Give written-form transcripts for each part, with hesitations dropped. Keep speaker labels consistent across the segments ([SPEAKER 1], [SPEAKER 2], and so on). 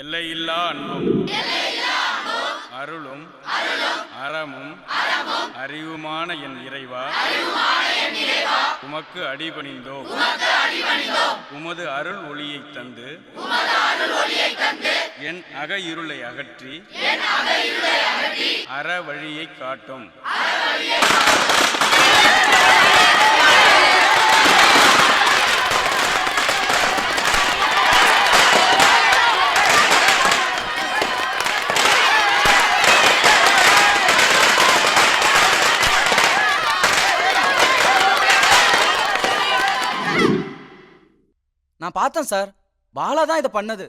[SPEAKER 1] எல்லையில்லா அன்பும் அருளும் அறமும் அறிவுமான என் இறைவா, உமக்கு அடிபணிந்தோம். உமது அருள் ஒளியைத் தந்து என் அக இருளை அகற்றி அற வழியைக் காட்டும்.
[SPEAKER 2] நான் பார்த்தேன் சார், பாலா தான் இதை பண்ணது.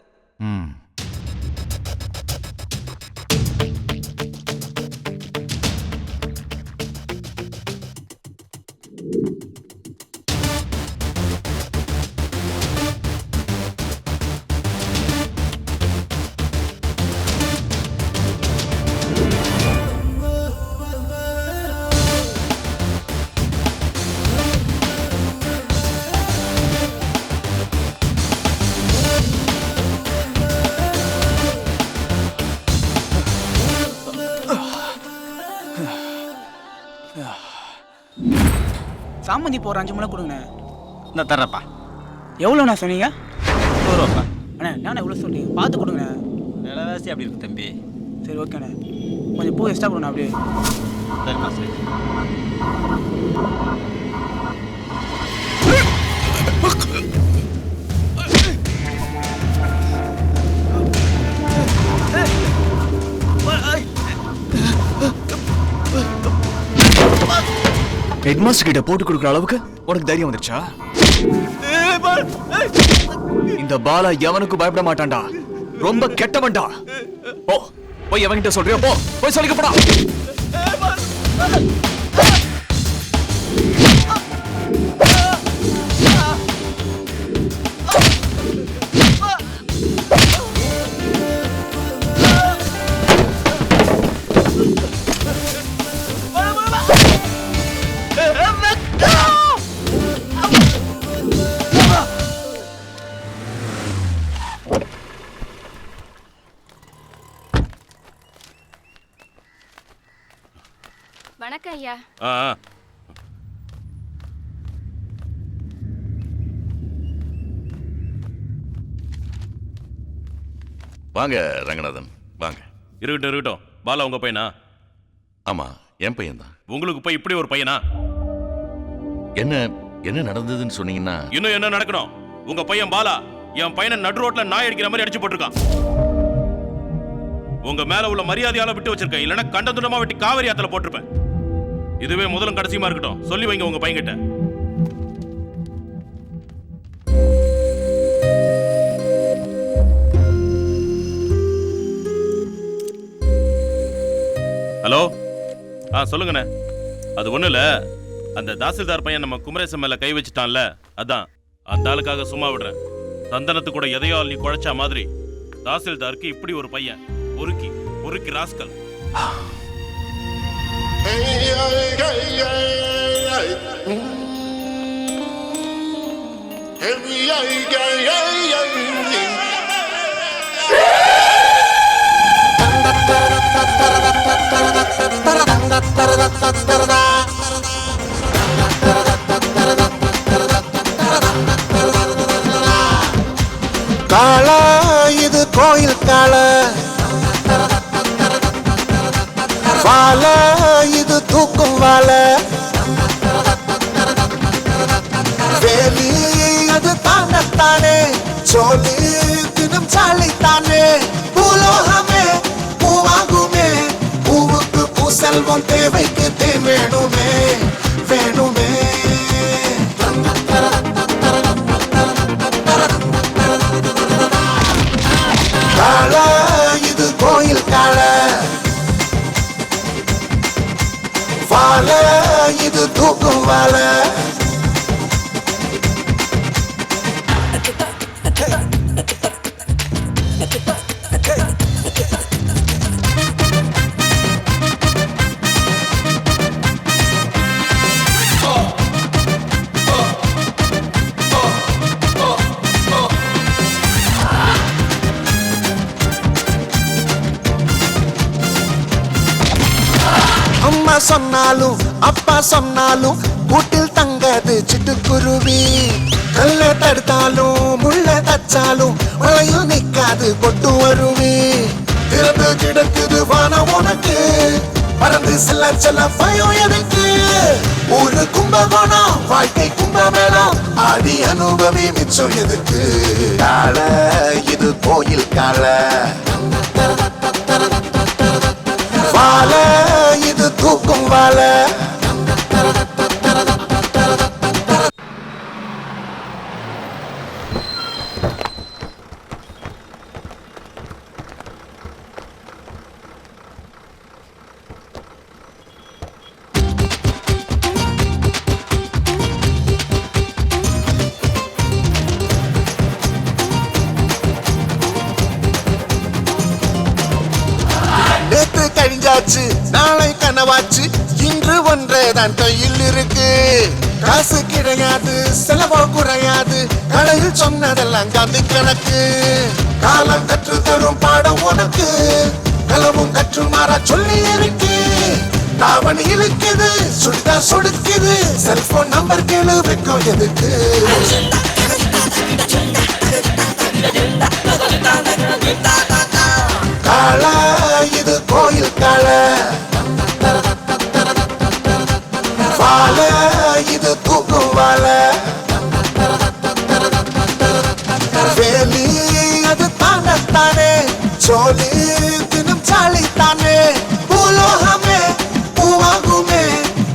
[SPEAKER 2] சாமந்தி போற 5 முளை கொடுங்க.
[SPEAKER 3] நான் தர்றப்பா.
[SPEAKER 2] எவ்வளோண்ணா சொன்னீங்க?
[SPEAKER 3] 100 ரூபாப்பா.
[SPEAKER 2] அண்ணா நான் எவ்வளோ சொல்றீங்க, பார்த்து கொடுங்க.
[SPEAKER 3] விலைவாசி அப்படி இருக்கு தம்பி.
[SPEAKER 2] சரி ஓகேண்ணே, கொஞ்சம் பூ எக்ஸ்ட்ரா கொடுங்க அப்படியே.
[SPEAKER 3] சரிப்பா சரி.
[SPEAKER 4] ஹெட்மாஸ்டர் கிட்ட போட்டு கொடுக்குற அளவுக்கு உனக்கு தைரியம் வந்துருச்சா? இந்த பாலா எவனுக்கும் பயப்பட மாட்டான்டா, ரொம்ப கெட்டவன்டா. ஓ போய் எவன்கிட்ட சொல்றியோ போ, போய் சொல்லிக்கப்படா.
[SPEAKER 5] வணக்கம் ஐயா.
[SPEAKER 6] வாங்க ரங்கநாதன் வாங்க.
[SPEAKER 7] இருக்கட்டும். பாலா உங்க பையனா?
[SPEAKER 6] ஆமா, என் பையன் தான்.
[SPEAKER 7] உங்களுக்கு போய் இப்படி ஒரு பையனா?
[SPEAKER 6] என்ன என்ன நடந்ததுன்னு சொன்னீங்கன்னா?
[SPEAKER 7] இன்னும் என்ன நடக்கணும்? உங்க பையன் பாலா என் பையனை நடு ரோட்ல நாய் அடிக்கிற மாதிரி அடிச்சு போட்டிருக்கான். உங்க மேல உள்ள மரியாதையால விட்டு வச்சிருக்கேன், இல்லைன்னா கண்டதுண்டமா வெட்டி காவிரி ஆத்துல போட்டிருப்பேன். இதுவே முதலும் கடைசியுமா இருக்கட்டும். சொல்லி வைங்க உங்க பையன்கிட்ட. ஹலோ, சொல்லுங்கண்ணே. அது ஒண்ணு இல்ல, அந்த தாசில்தார் பையன் நம்ம குமரேசன் மேல கை வச்சுட்டான்ல, அதான் அந்த ஆளுக்காக சும்மா விடுறேன். சந்தனத்து கூட எதையோ நீ குழைச்சா மாதிரி தாசில்தாருக்கு இப்படி ஒரு பையன். பொறுக்கி ராஸ்கல்.
[SPEAKER 8] காள இது கோயில் காள, வாழ இது தூக்கும் வாழ, வேலி அது தானத்தானே, சோழி தினம் சாலைத்தானே, பூலோகமே பூவாகுமே, பூவுக்கு பூசெல்வம் தேவைக்கு தேன் வேணுமே வேணுமே. காள இது கோயில் காள, வாழ இது தூக்கும் வாழ. அம்மா சொன்னாலும் அப்பா சொன்னாலும் கூட்டில் தங்காது சிட்டுக்குருவி. கல்ல தடுத்தாலும் முள்ள தச்சாலும் மழையில் நிக்காது கொட்டு வருவி. திறந்து கிடக்குது வானம் உனக்கு, பறந்து செல்ல செல்ல பயம் எனக்கு. ஒரு கும்பகோணம் வாழ்க்கை கும்பமேளம், ஆடி அனுபவி மிச்சம் எதுக்கு. கால இது கோயில் கால, வாழ இது தூக்கும் வாழ. நேத்து கழிஞ்சாச்சு நாளை கனவாச்சு, இன்று ஒன்றேதான் கையில் இருக்கு. காசு கிடையாது செலவோ குறையாது, கடையில் சொன்னதெல்லாம் காந்தி கணக்கு. காலம் கற்று தரும் பாடம் உனக்கு, களவும் கற்று மாற சொல்லி இருக்கு. தாவணி இழுக்குது சுடிதா சொடுக்குது, செல்போன் நம்பர் கேளு வைக்கும் எதுக்கு. கால இது கோயில் கால, வாழ இது தூக்கும் வாழ. வேலி அது தானே, சோழி தினம் சாலித்தானே. பூலோகமே பூவாகுமே,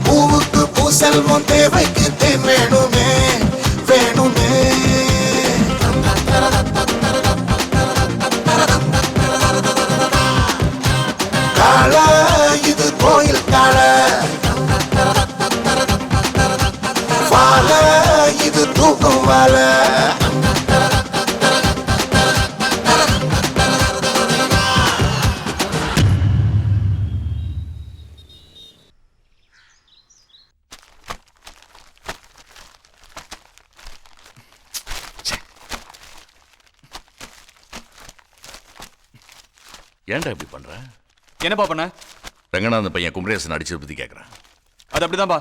[SPEAKER 8] பூவுக்கு பூ செல்வம் தேவைக்கு தேன் வேணுமே வேணுமே. கால இது கோயில் கால, வாழ இது தூக்கும் வாழ.
[SPEAKER 6] ஏன்டா இப்படி பண்ற?
[SPEAKER 4] என்னப்பா பண்ண?
[SPEAKER 6] ரங்கநாதன் பையன் குமரேசன் அடிச்சதை பத்தி கேட்கறேன்.
[SPEAKER 4] அது அப்படிதான்ப்பா.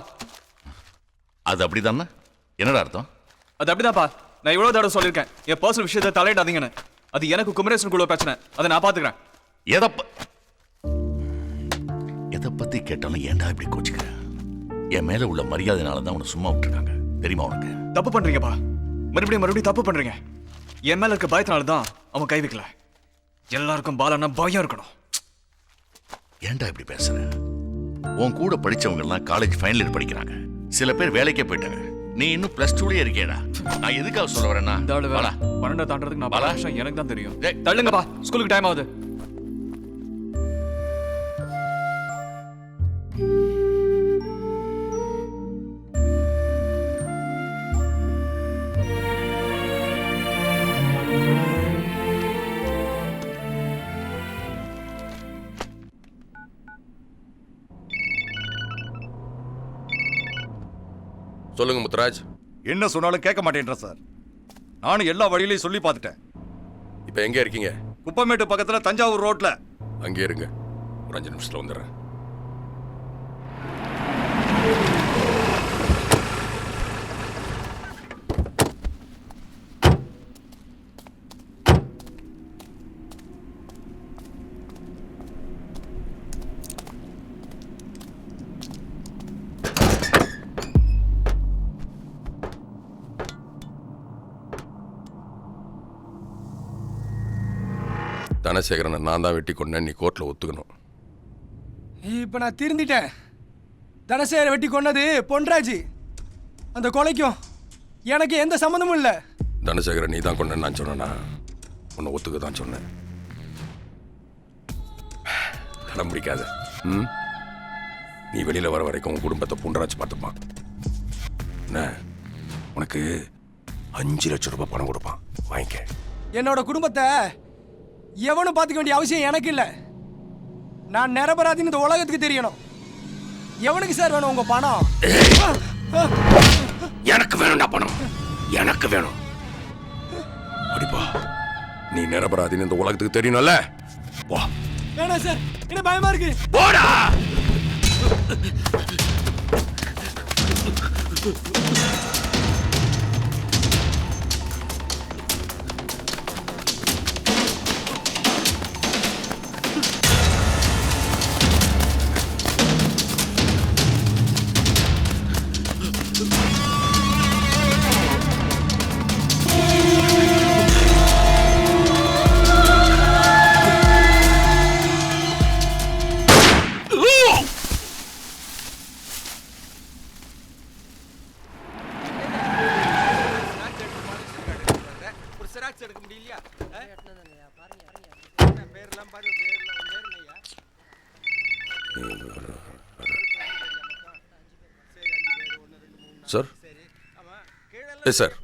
[SPEAKER 6] அது அப்படிதானே? என்னடா அர்த்தம்?
[SPEAKER 4] அது அப்படிதான்ப்பா. நான் இவ்வளவு தடவை சொல்லியிருக்கேன், என் பர்சனல் விஷயத்தை தலையிடாதீங்கன்னு. அது எனக்கு குமரேசனுக்குள்ள பிரச்சனை, அதை நான் பாத்துக்கிறேன்.
[SPEAKER 6] எதை பத்தி கேட்டாலும் ஏன்டா இப்படி கோச்சுக்கிற? என் மேல உள்ள மரியாதைனால தான் உன்னை சும்மா விட்டுருக்காங்க, தெரியுமா உனக்கு?
[SPEAKER 4] தப்பு பண்றீங்கப்பா, மறுபடியும் தப்பு பண்றீங்க. என் மேல இருக்க பயத்தினால தான் அவன் கை வைக்கல. எல்லாருக்கும் பாலன்னா பயம் இருக்கணும்.
[SPEAKER 6] ஏன்டா இப்படி பேசுற? உன் கூட படிச்சவங்க எல்லாம் காலேஜ் ஃபைனல் இயர் படிக்கிறாங்க, சில பேர் வேலைக்கே போயிட்டாங்க. நீ இன்னும் +2லயே இருக்கேடா. நான் எதுக்காக சொல்ல வரேன்னா,
[SPEAKER 4] 12 தாண்டறதுக்கு நான்
[SPEAKER 6] பாலா.
[SPEAKER 4] வருஷம் எனக்கு தான் தெரியும்.
[SPEAKER 6] டேய்,
[SPEAKER 4] தள்ளுங்கப்பா, ஸ்கூலுக்கு டைம் ஆகுது.
[SPEAKER 9] சொல்லுங்க முத்துராஜ்.
[SPEAKER 10] என்ன சொன்னாலும் கேட்க மாட்டேன்ற சார். நானும் எல்லா வழியிலையும் சொல்லி பார்த்துட்டேன்.
[SPEAKER 9] இப்போ எங்க இருக்கீங்க?
[SPEAKER 10] குப்பமேட்டு பக்கத்துல தஞ்சாவூர் ரோட்ல.
[SPEAKER 9] அங்கே இருங்க, ஒரு 5 நிமிஷத்துல வந்துடுறேன். தனசேகரனை நான் தான் வெட்டி கொண்டேன், நீ கோர்ட்ல ஒத்துக்கணும்.
[SPEAKER 11] இப்போ நான் திருந்திட்டேன். தனசேகரை வெட்டி கொன்னது பொன்ராஜ். அந்த கொலைக்கும் எனக்கு எந்த சம்மந்தமும் இல்லை.
[SPEAKER 9] தனசேகரன் நீ தான் கொண்டேன்னு நான் சொன்னேன்னா உன்னை ஒத்துக்க தான் சொன்னேன். தடம் பிடிக்காத. நீ வெளியில வர வரைக்கும் உன் குடும்பத்தை பொன்ராஜ் பார்த்துப்பான். என்ன, உனக்கு 5 லட்சம் ரூபாய் பணம் கொடுப்பான், வாங்கிக்க.
[SPEAKER 11] என்னோட குடும்பத்தை எவனும் பார்த்துக்க வேண்டிய அவசியம் எனக்கு இல்லை. நான் நிரபராதின்னு இந்த உலகத்துக்கு தெரியணும். எவனுக்கு சார் வேணும் உங்க பணம்?
[SPEAKER 9] எனக்கு வேணும்டா பணம், எனக்கு வேணும். அடிப்பா, நீ நிரபராதின்னு இந்த உலகத்துக்கு தெரியணும்ல. வா.
[SPEAKER 11] வேணாம் சார், என்ன பயமா இருக்கு.
[SPEAKER 9] போடா. சார் எஸ் சார்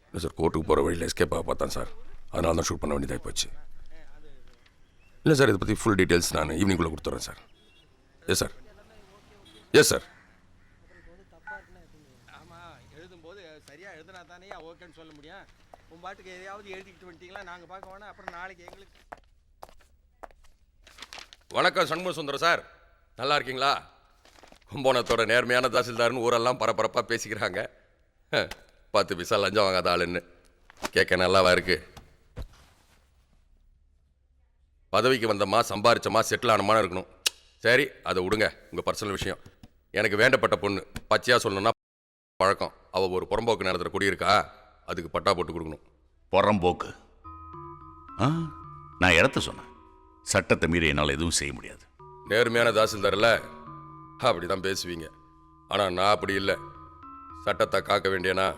[SPEAKER 9] இல்லை சார் கோர்ட்டுக்கு போகிற வழியில் எஸ்கேப் ஆக பார்த்தேன் சார், அதனால தான் ஷூட் பண்ண வேண்டியதாகி போச்சு. இல்லை சார், இதை பற்றி ஃபுல் டீட்டெயில்ஸ் நான் ஈவினிங்குள்ளே கொடுத்துட்றேன் sir. Yes sir, yes sir.
[SPEAKER 11] எழுதும்போது சரியா எழுதுனா தானே ஓகேன்னு சொல்ல முடியும். உன் பாட்டுக்கு எதையாவது எழுதிக்கிட்டு வந்துட்டீங்களா, நாங்கள் பார்க்க வேணாம். அப்புறம் நாளைக்கு எங்களுக்கு.
[SPEAKER 9] வணக்கம் சண்முக சுந்தரம் சார், நல்லா இருக்கீங்களா? கும்போணத்தோட நேர்மையான தாசில்தார்னு ஊரெல்லாம் பரபரப்பாக பேசிக்கிறாங்க. 10 பைசா லஞ்சம் வாங்காத ஆளுன்னு கேட்க நல்லாவா இருக்கு? பதவிக்கு வந்தம்மா, சம்பாரிச்சம்மா, செட்டில் ஆனமான இருக்கணும். சரி, அதை விடுங்க, உங்கள் பர்சனல் விஷயம். எனக்கு வேண்டப்பட்ட பொண்ணு, பச்சையாக சொல்லணும்னா பழக்கம். அவள் ஒரு புறம்போக்கு நேரத்தில் குடியிருக்கா, அதுக்கு பட்டா போட்டு கொடுக்கணும்.
[SPEAKER 6] புறம்போக்கு? நான் இடத்த சொன்னேன். சட்டத்தை மீறி என்னால் எதுவும் செய்ய முடியாது.
[SPEAKER 9] நேர்மையான தாசில்தாரில் அப்படி தான் பேசுவீங்க. ஆனால் நான் அப்படி இல்லை. சட்டத்தை காக்க வேண்டியனா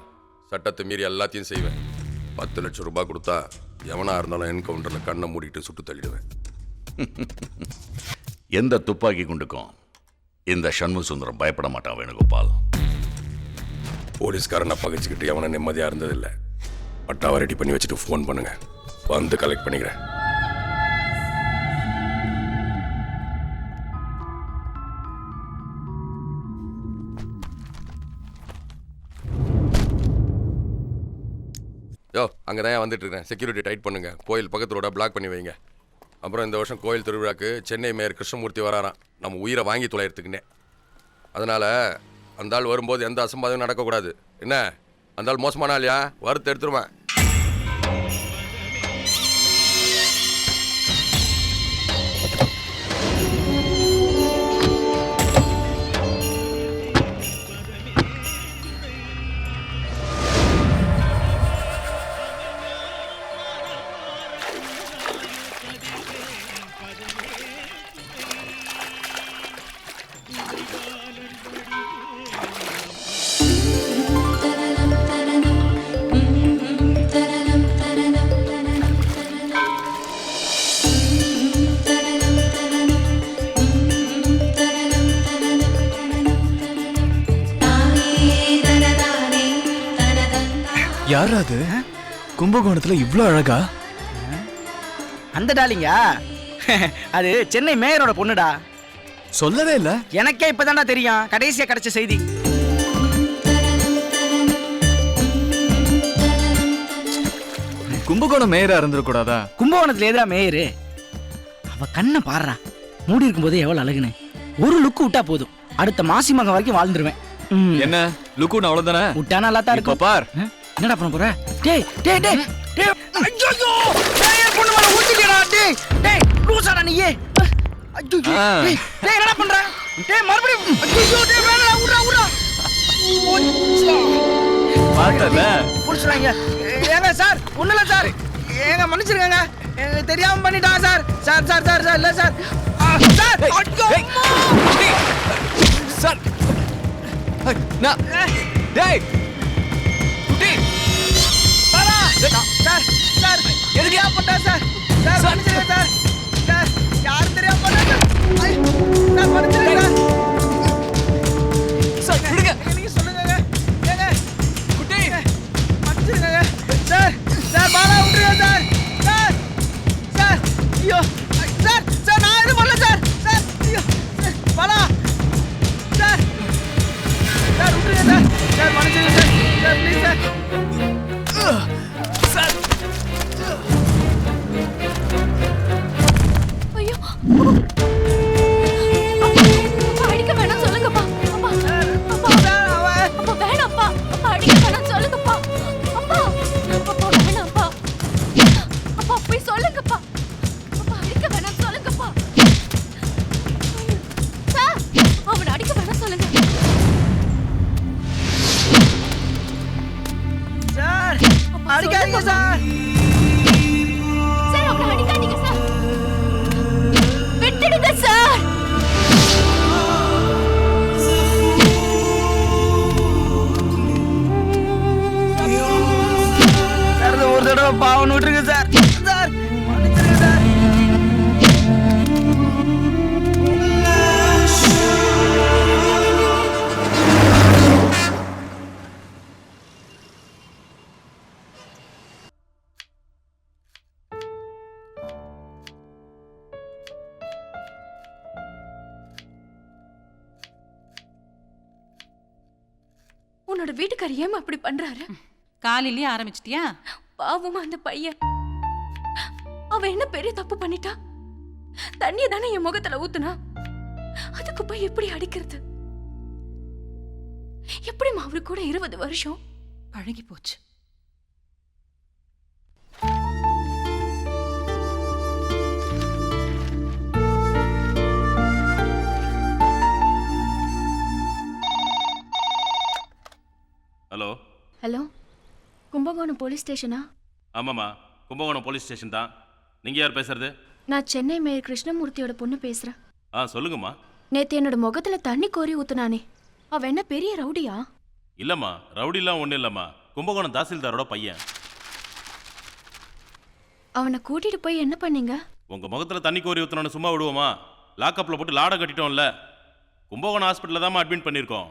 [SPEAKER 9] சட்டத்தை மீறி எல்லாத்தையும் செய்வேன். 10 லட்சம் ரூபாய் கொடுத்தா எவனாக இருந்தாலும் என்கவுண்டரில் கண்ணை மூடிட்டு சுட்டு தள்ளிடுவேன்.
[SPEAKER 6] எந்த துப்பாக்கி குண்டுக்கும் இந்த சண்முக சுந்தரம் பயப்பட மாட்டான் வேணுகோபால்.
[SPEAKER 9] போலீஸ்காரனை பகைச்சிக்கிட்டு எவனை நிம்மதியாக இருந்ததில்லை. பட்டாவை ரெடி பண்ணி வச்சுட்டு ஃபோன் பண்ணுங்க, வந்து கலெக்ட் பண்ணிக்கிறேன். யோ, அங்கே தான் வந்துட்டு இருக்கேன். செக்யூரிட்டி டைட் பண்ணுங்க. கோயில் பக்கத்து ரோட பிளாக் பண்ணி வைங்க. அப்புறம் இந்த வருஷம் கோயில் திருவிழாக்கு சென்னை மேயர் கிருஷ்ணமூர்த்தி வராராம், நம்ம உயிரை வாங்கி தொலைகிறதுக்குன்னே. அதனால் அந்த ஆள் வரும்போது எந்த அசம்பாதமும் நடக்கக்கூடாது. என்ன, அந்த ஆள் மோசமான ஆளியா? வறுத்து எடுத்துருவேன்.
[SPEAKER 4] யார் அது கும்பகோணத்துல இவ்ளோ அழகா?
[SPEAKER 2] அந்த டாலிங்க அது சென்னை மேயரோட பொண்ணுடா.
[SPEAKER 4] சொல்லவே இல்ல.
[SPEAKER 2] எனக்கே இப்பதான்டா தெரியும், கடைசியா கிடைச்ச செய்தி.
[SPEAKER 4] கும்பகோணம் மேயரா இருந்திருக்கூடாதா?
[SPEAKER 2] கும்பகோணத்துல எதிரா மேயரு? அவ கண்ணை பாடுறா, மூடி இருக்கும்போது எவ்வளவு அழகுன்னு. ஒரு லுக்கு விட்டா போதும், அடுத்த மாசி மகம் வரைக்கும் வாழ்ந்துருவேன்.
[SPEAKER 4] என்ன லுக்கு அவ்வளவுதானே?
[SPEAKER 2] விட்டா நல்லா தான் இருக்கும்.
[SPEAKER 4] பார்,
[SPEAKER 2] என்னடா பண்ண போற? டேய் டேய் டேய் டேய், ஐயோ டேய், பொண்ணு மேல ஊத்திட்டடா. டேய் டேய், லூசாடா நீ. ஐயோ டேய் டேய், என்னடா பண்ற? டேய் மறுபடியும் ஐயோ டேய், வேணா உடா உடா.
[SPEAKER 4] பார்த்தல
[SPEAKER 2] புடிச்சறாங்க. ஏங்க சார், ஒண்ணுல சார், ஏங்க மன்னிச்சிருங்க, எனக்கு தெரியாம பண்ணிட்டாங்க sir. Sir sir sir sir, இல்ல சார். சார் ஐயோ
[SPEAKER 4] சார், நான் டேய் குட்டி
[SPEAKER 2] பாரா சார். சார் எதுக்கியா போட்டா சார்? சார் மன்னிச்சிருங்க சார். சார் யாரும் தெரியாம பண்ணா சார். சார் மன்னிச்சிருங்க சார்.
[SPEAKER 4] சார் விடுங்க.
[SPEAKER 2] நீங்க சொல்லுங்க. ஏங்க குட்டி மன்னிச்சிருங்க சார். சார் பாரா விட்டுருங்க சார். சார் சார் ஐயோ சார். சார் நான் எதுவும் பண்ணல சார். சார் ஐயோ பாரா சார். சார் விட்டுருங்க சார். சார் மன்னிச்சிருங்க sir. Sir please sir.
[SPEAKER 4] Sir
[SPEAKER 5] ஐயோ, அப்பா அடிக்க வேணாம் சொல்லுங்கப்பா. அப்பா அப்பா வேணாம்ப்பா. அப்பா அடிக்க வேணாம் சொல்லுங்கப்பா. அப்பா அப்பா வேணாம்ப்பா. அப்பா போய் சொல்லுங்கப்பா. அப்பா அடிக்க வேணாம் சொல்லுங்கப்பா. சார், அவனை அடிக்க வேணாம் சொல்லுங்க
[SPEAKER 2] சார். அடிக்காதீங்க சார்.
[SPEAKER 5] சார், அவனை அடிக்காதீங்க சார். விட்டுடுங்க சார்.
[SPEAKER 2] சார் ஒரு தடவை பாவம் விட்டுருங்க சார். சார் மன்னிச்சிருங்க சார்.
[SPEAKER 5] உன்னோட வீட்டுக்காரர் ஏமா அப்படி பண்றாரு?
[SPEAKER 12] காலையிலேயே ஆரம்பிச்சிட்டியா?
[SPEAKER 5] பாவமா அந்த பையன். அவ என்ன பெரிய தப்பு பண்ணிட்டா? தண்ணிய தானே என் முகத்துல ஊத்துனா. அதுக்கு போய் எப்படி அடிக்கிறது? எப்படிமா அவரு கூட 20 வருஷம்
[SPEAKER 12] பழகி போச்சு.
[SPEAKER 7] ஹலோ
[SPEAKER 5] ஹலோ, கும்பகோணம் போலீஸ் ஸ்டேஷனா?
[SPEAKER 7] ஆமாம்மா, கும்பகோணம் போலீஸ் ஸ்டேஷன் தான். நீங்கள் யார் பேசுறது?
[SPEAKER 5] நான் சென்னை மேயர் கிருஷ்ணமூர்த்தியோட பொண்ணு பேசுறேன்.
[SPEAKER 7] சொல்லுங்கம்மா.
[SPEAKER 5] நேத்து என்னோட முகத்துல தண்ணி கோரி ஊத்துனானே, அவன் என்ன பெரிய ரவுடியா?
[SPEAKER 7] இல்லைம்மா, ரவுடிலாம் ஒன்றும் இல்லைம்மா. கும்பகோணம் தாசில்தாரோட பையன்.
[SPEAKER 5] அவனை கூட்டிட்டு போய் என்ன பண்ணீங்க?
[SPEAKER 7] உங்கள் முகத்தில் தண்ணி கோரி ஊற்றணும்னு சும்மா விடுவோமா? லாக்கப்பில் போட்டு லாடம் கட்டிட்டோம்ல. கும்பகோணம் ஹாஸ்பிட்டலில் தான் அட்மிட் பண்ணியிருக்கோம்.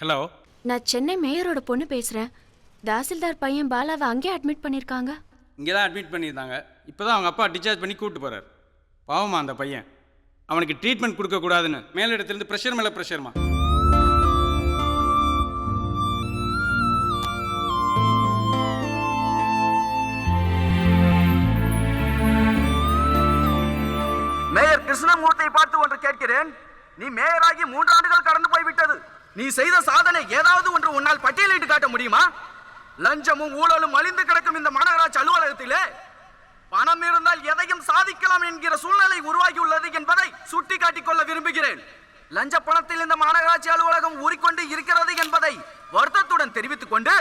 [SPEAKER 1] ஹலோ,
[SPEAKER 5] நான் சென்னை மேயரோட பொண்ணு பேசுறேன். தாசில்தார் பையன் பாலாவை அங்கே அட்மிட் பண்ணிருக்காங்க.
[SPEAKER 1] இங்கே தான் அட்மிட் பண்ணியிருந்தாங்க. இப்போ தான் அவங்க அப்பா டிஸ்சார்ஜ் பண்ணி கூப்பிட்டு போகிறார். பாவமா அந்த பையன். அவனுக்கு ட்ரீட்மெண்ட் கொடுக்கக்கூடாதுன்னு மேலிடத்துலேருந்து ப்ரெஷர் மேலே ப்ரெஷர்மா.
[SPEAKER 2] மேயர் கிருஷ்ணமூர்த்தியை பார்த்து ஒன்று கேட்கிறேன். நீ மேயராகி 3 ஆண்டுகள் கடந்து போய்விட்டது. நீ செய்த சாதனை ஏதாவது ஒன்று உன்னால் பட்டியலிட்டு காட்ட முடியுமா? லஞ்சமும் ஊழலும் அழிந்து கிடக்கும் இந்த மாநகராட்சி அலுவலகத்திலே பணம் இருந்தால் எதையும் சாதிக்கலாம் என்கிற சூழ்நிலை உருவாகியுள்ளது என்பதை சுட்டிக்காட்டிக் கொள்ள விரும்புகிறேன். லஞ்ச பணத்தில் இந்த மாநகராட்சி அலுவலகம் ஊறிக்கொண்டு இருக்கிறது என்பதை வருத்தத்துடன் தெரிவித்துக் கொண்டு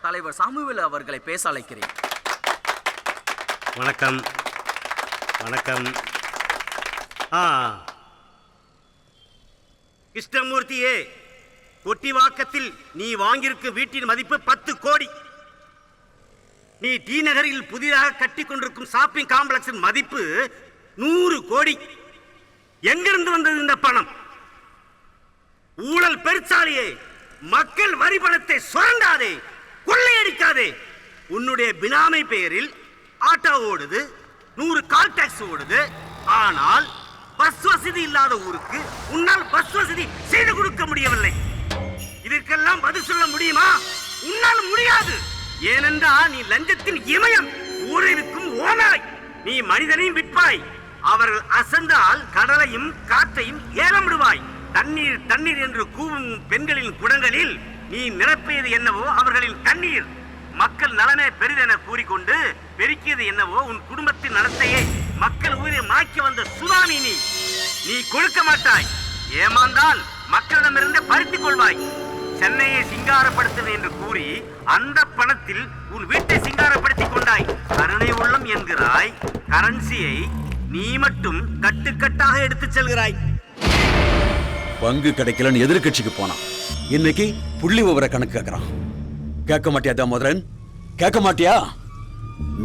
[SPEAKER 2] தலைவர் சாமுவேல் அவர்களை பேச அழைக்கிறேன்.
[SPEAKER 13] வணக்கம். வணக்கம். கிருஷ்ணமூர்த்தியே, கொட்டிவாக்கத்தில் நீ வாங்கியிருக்கும் வீட்டின் மதிப்பு 10 கோடி. நீ டி நகரில் புதிதாக கட்டி கொண்டிருக்கும் ஷாப்பிங் காம்ப்ளெக்ஸின் மதிப்பு 100 கோடி. எங்கிருந்து வந்தது இந்த பணம்? ஊழல் பெருச்சாலியே, மக்கள் வரி பணத்தை சுரண்டாதே, கொள்ளையடிக்காதே. உன்னுடைய பினாமி பெயரில் ஆட்டோ ஓடுது, 100 கால் டாக்ஸி ஓடுது. ஆனால் பஸ் வசதி இல்லாத ஊருக்கு உன்னால் பஸ் வசதி செய்து கொடுக்க முடியவில்லை. இதற்கெல்லாம் பதில் சொல்ல முடியுமா? உன்னால் முடியாது. ஏனென்றால் நீ லஞ்சத்தின் இமயம், ஊரிற்கும் ஓனாய். நீ மனிதனையும் விற்பாய். அவர்கள் அசந்தால் கடலையும் காற்றையும் ஏலமிடுவாய். தண்ணீர் தண்ணீர் என்று கூவும் பெண்களின் குடங்களில் நீ நிரப்பியது என்னவோ அவர்களின் கண்ணீர். மக்கள் நலனே பெரிதென கூறிக்கொண்டு பெருக்கியது என்னவோ உன் குடும்பத்தின் நலத்தையே மக்கள் உயிரை மாய்க்க வந்த சுனாமி நீ. நீ கொடுக்க மாட்டாய். ஏமாந்தால் மக்களிடமிருந்து பறித்துக் கொள்வாய். சென்னையை சிங்காரப்படுத்துவேன் என்று கூறி அந்த பணத்தில் உன் வீட்டை சிங்காரப்படுத்திக் கொண்டாய். கருணை உள்ளம் என்கிறாய். கரன்சியை நீ மட்டும் கட்டுக்கட்டாக எடுத்துச் செல்கிறாய்.
[SPEAKER 9] பங்கு கிடைக்கலன்னு எதிர்கட்சிக்கு போனான். இன்னைக்கு புள்ளி விவர கணக்கு கேட்கறான். கேட்க மாட்டியா தாமோதரன்? கேட்க மாட்டியா?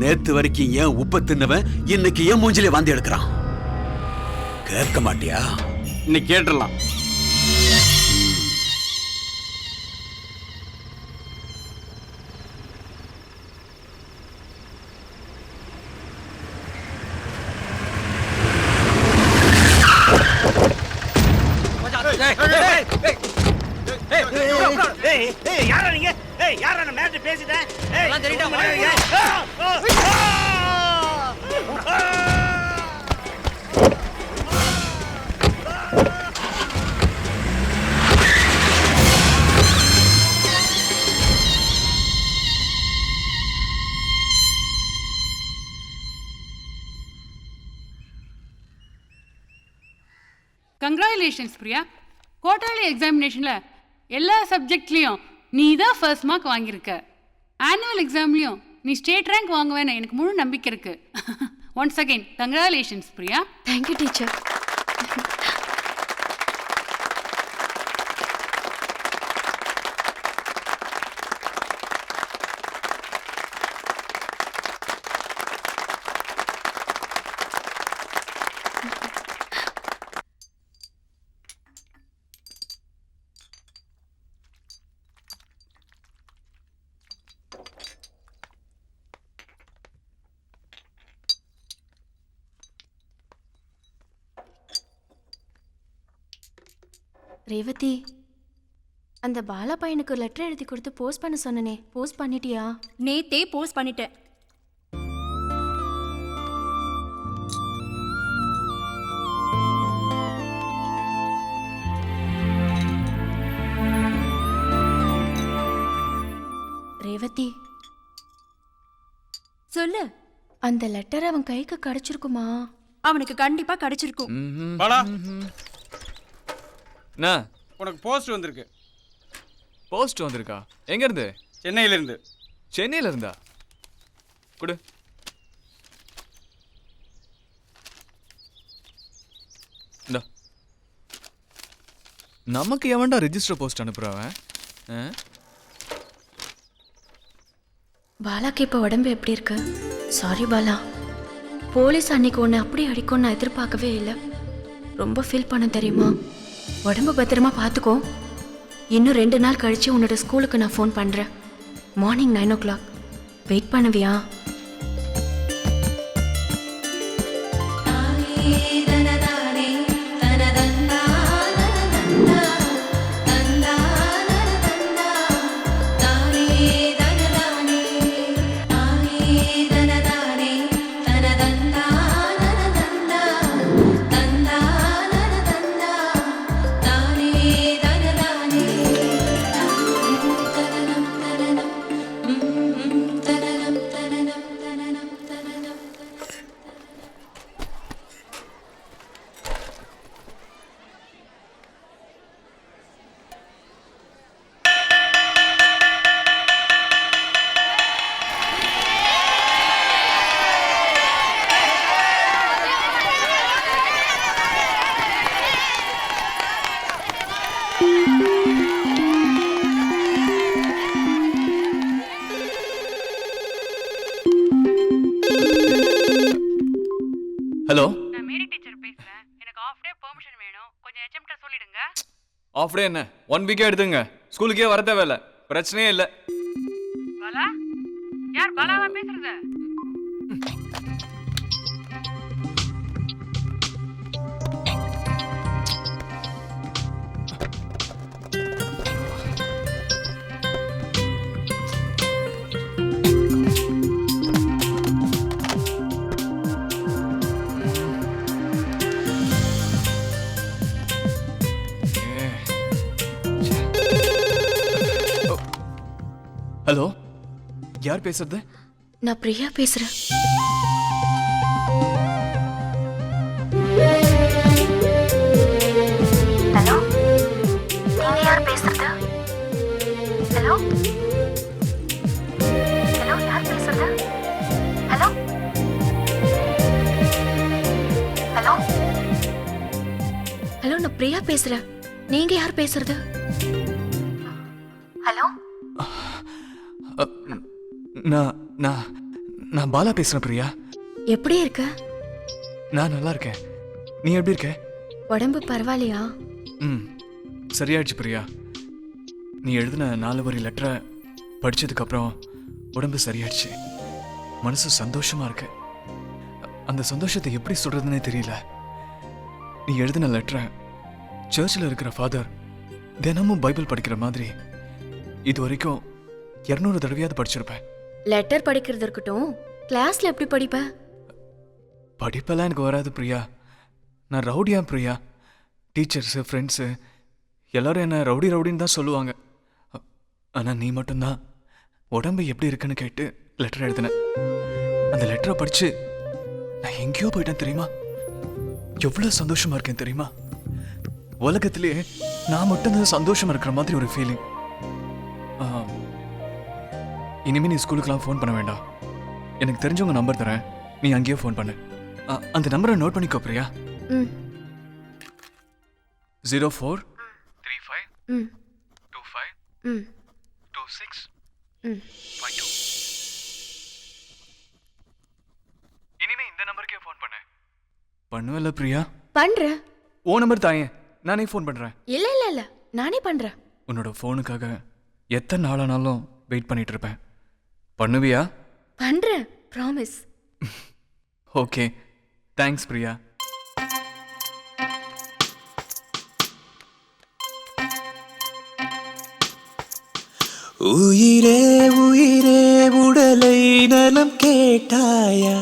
[SPEAKER 9] நேத்து வரைக்கும் ஏன் உப்ப தின்னவன் இன்னைக்கு ஏன் மூஞ்சிலே வாந்தி எடுக்கிறான்? கேட்க மாட்டியா?
[SPEAKER 1] இன்னைக்கு கேட்டுடலாம்.
[SPEAKER 13] யாரா நீங்க? யாரா நான் மேட்ச் பேசிட்டேன்?
[SPEAKER 12] கங்க்ராச்சுலேஷன்ஸ் பிரியா. குவார்டர்லி எக்ஸாமினேஷன்ல எல்லா சப்ஜெக்ட்லயும் நீ தான் ஃபர்ஸ்ட் மார்க் வாங்கியிருக்க. ஆனுவல் எக்ஸாம்லயும் நீ ஸ்டேட் ரேங்க் வாங்குவேன்னு எனக்கு முழு நம்பிக்கை இருக்கு. Once again congratulations Priya.
[SPEAKER 5] Thank you teacher. Revathi, அந்த பாலா பையனுக்கு லெட்டர் எழுதி கொடுத்து போஸ்ட் பண்ண சொன்னனே, போஸ்ட் பண்ணிட்டியா?
[SPEAKER 14] நேத்தே போஸ்ட் பண்ணிட்டேன்.
[SPEAKER 5] ரேவதி,
[SPEAKER 14] சொல்லு.
[SPEAKER 5] அந்த லெட்டர் அவன் கைக்கு கிடைச்சிருக்குமா?
[SPEAKER 14] அவனுக்கு கண்டிப்பா கிடைச்சிருக்கும்.
[SPEAKER 1] பாலா,
[SPEAKER 4] என்ன
[SPEAKER 1] உனக்கு போஸ்ட் வந்திருக்கு.
[SPEAKER 4] போஸ்ட் வந்திருக்கா? எங்க இருந்து?
[SPEAKER 1] சென்னையில இருந்து.
[SPEAKER 4] சென்னையில இருந்தா? குடு. இந்தா. நமக்கு எவன்டா ரெஜிஸ்டர் போஸ்ட் அனுப்புறவன்?
[SPEAKER 5] பாலாக்கு இப்போ உடம்பு எப்படி இருக்கு? சாரி பாலா, போலீஸ் அன்னைக்கு ஒன்று அப்படி அடிக்கும்னு நான் எதிர்பார்க்கவே இல்லை. ரொம்ப ஃபீல் பண்ண தெரியுமா? உடம்பு பத்திரமா பார்த்துக்கோ. இன்னும் 2 நாள் கழிச்சு உன்னோட ஸ்கூலுக்கு நான் ஃபோன் பண்ணுறேன். Morning 9 o'clock. வெயிட் பண்ணுவியா?
[SPEAKER 4] ஹலோ,
[SPEAKER 12] நான் மேரி டீச்சர் பேசுறேன். எனக்கு ஆஃப் டே பெர்மிஷன் வேணும். கொஞ்சம் HM கிட்ட சொல்லிடுங்க.
[SPEAKER 4] ஆஃப் டே என்ன 1 வீக்கே எடுத்துங்க. ஸ்கூலுக்கே வர தேவையில்ல, பிரச்சனையே இல்லை.
[SPEAKER 12] பாலா, யார் பாலாவா பேசுறது?
[SPEAKER 4] ஹலோ, யார் பேசுறது?
[SPEAKER 5] நான் பிரியா பேசுறேன். ஹலோ, நீங்க யார் பேசுறது? ஹலோ ஹலோ, யார் பேசுறது? ஹலோ ஹலோ ஹலோ, நான் பிரியா பேசுறேன். நீங்க யார் பேசுறது? ஹலோ,
[SPEAKER 4] நான் நான் நான் பாலா பேசுறேன் பிரியா.
[SPEAKER 5] எப்படி இருக்க?
[SPEAKER 4] நான் நல்லா இருக்கேன். நீ எப்படி இருக்க?
[SPEAKER 5] உடம்பு பரவாயில்லையா?
[SPEAKER 4] சரியாயிடுச்சு பிரியா. நீ எழுதின 4 வரி லெட்டரை படிச்சதுக்கு அப்புறம் உடம்பு சரியாயிடுச்சு. மனசு சந்தோஷமா இருக்கு. அந்த சந்தோஷத்தை எப்படி சொல்றதுன்னே தெரியல. நீ எழுதின லெட்டரை சர்ச்சில் இருக்கிற ஃபாதர் தினமும் பைபிள் படிக்கிற மாதிரி இது வரைக்கும் 200 தடவையாவது படிச்சிருப்பேன்.
[SPEAKER 5] லெட்டர் படிக்கிறது இருக்கட்டும், கிளாஸ்ல எப்படி படிப்ப?
[SPEAKER 4] படிப்பெல்லாம் எனக்கு வராது பிரியா. நான் ரவுடியா பிரியா. டீச்சர்ஸு, ஃப்ரெண்ட்ஸு எல்லாரும் என்ன ரவுடி ரவுடின்னு தான் சொல்லுவாங்க. ஆனால் நீ மட்டும்தான் உடம்பு எப்படி இருக்குன்னு கேட்டு லெட்டர் எழுதின. அந்த லெட்டரை படித்து நான் எங்கேயோ போயிட்டேன் தெரியுமா? எவ்வளோ சந்தோஷமா இருக்கேன் தெரியுமா? உலகத்திலேயே நான் மட்டும்தான் சந்தோஷமா இருக்கிற மாதிரி ஒரு ஃபீலிங். இனிமே நீ ஸ்கூலுக்குலாம் ஃபோன் பண்ண வேண்டாம். எனக்கு தெரிஞ்சவங்க நம்பர் தரேன், நீ அங்கேயே ஃபோன் பண்ணு. அந்த நம்பரை நோட் பண்ணிக்கோ பிரியா. 0435 25 26 52. இனிமே இந்த நம்பருக்கே ஃபோன் பண்ணு. பண்ணுவல்ல பிரியா?
[SPEAKER 5] பண்றேன்.
[SPEAKER 4] ஓ நம்பர் தாயேன், நானே ஃபோன் பண்றேன்.
[SPEAKER 5] இல்ல இல்ல இல்ல, நானே பண்றேன்.
[SPEAKER 4] உன்னோட ஃபோனுக்காக எத்தனை நாளானாலும் வெயிட் பண்ணிட்டு இருப்பேன். பண்ணுவியா?
[SPEAKER 5] பண்றேன், ப்ராமிஸ்.
[SPEAKER 4] Okay, thanks Priya. உயிரே உயிரே உடலை நலம் கேட்டாயா,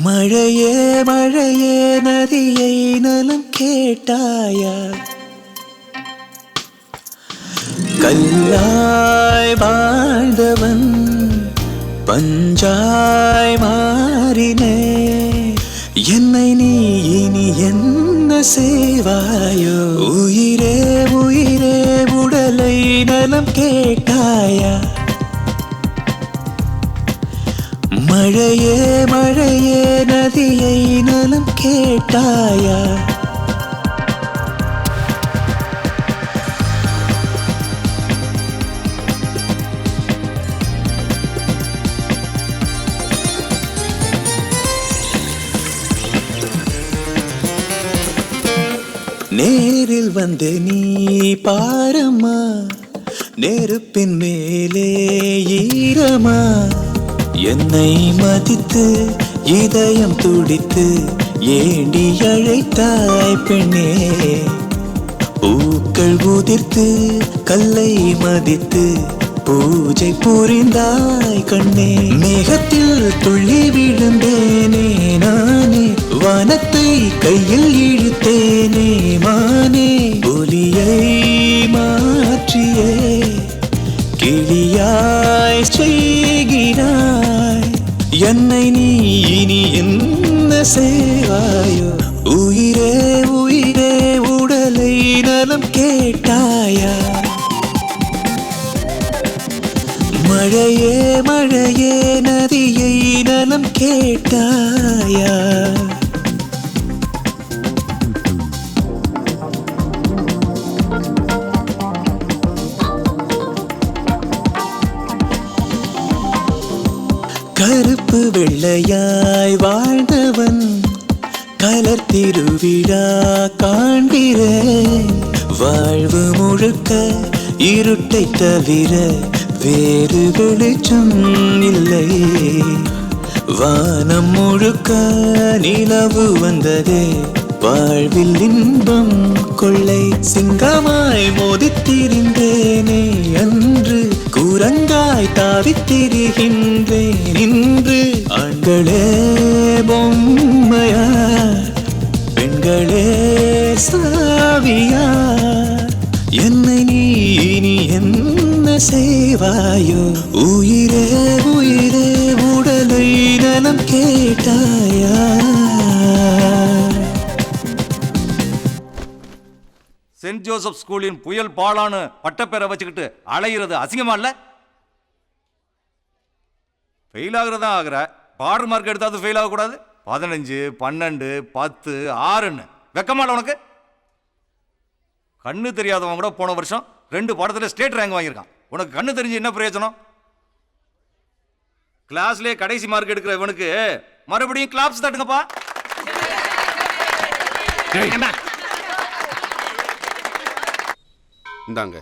[SPEAKER 4] மழையே மழையே நதியை நலம் கேட்டாயா, கல்லாய் வாழ்ந்தவன் பஞ்சாய் மாறினே, என்னை நீ இனி என்ன செய்வாயோ, உயிரே உயிரே உடலை நலம் கேட்டாயா, மழையே மழையே நதியை நலம் கேட்டாயா, நேரில் வந்து நீ பாரம்மா, நெருப்பின் மேலே ஈரமா, என்னை மதித்து இதயம் துடித்து ஏண்டி அழைத்தாய் பெண்ணே, பூக்கள் உதிர்த்து கல்லை மதித்து பூஜை புரிந்தாய் கண்ணே, மேகத்தில் துள்ளி விழுந்தேனே நானே, வானத்தை கையில் இழுத்தேனே மானே, ஒலியை மாற்றியே கிளியாய் செய்கிறாய், என்னை நீ இனி என்ன செய்வாயோ, உயிரே உயிரே உடலை நலம் கேட்டாயா, மழையே மழையே நதியை நலம் கேட்டாயா, கருப்பு வெள்ளையாய் வாழ்ந்தவன் கலர் திருவிழா காண்கிறேன், வாழ்வு முழுக்க இருட்டை தவிர வேறு வெளிச்சம் இல்லை, வானம் முழுக்க நிலவு வந்ததே வாழ்வில் இன்பம் கொள்ளை, சிங்கமாய் மோதித்திருந்தேனே அன்று, குரங்காய் தாவித்திருக்கின்றேன் இன்று, ஆண்களே பொம்மையா பெண்களே சாவியா, என்னை நீ இனி என்ன செய்வாயோ, உயிரே உயிரே உடலை நலம் கேட்டாயா.
[SPEAKER 10] சென்ட் ஜோசப் ஸ்கூலின் புயல் பாலான்னு பட்டப்பேரை வச்சுக்கிட்டு அலையிறது அசிங்கமா இல்ல? ஃபெயில் ஆகுறதா ஆகுற, பாடர் மார்க் எடுத்தாவது ஃபெயில் ஆகக்கூடாது. 15, 12, 10, 6ன்னு வெக்கமால உனக்கு? கண்ணு தெரியாதவன் கூட போன வருஷம் 2 பாடத்தில் ஸ்டேட் ரேங்க் வாங்கியிருக்கான். உனக்கு கண்ணு தெரிஞ்சு என்ன பிரயோஜனம்? கிளாஸ்லேயே கடைசி மார்க் எடுக்கிற இவனுக்கு மறுபடியும் கிளாப்ஸ் தட்டுங்கப்பா.
[SPEAKER 15] இந்தாங்க.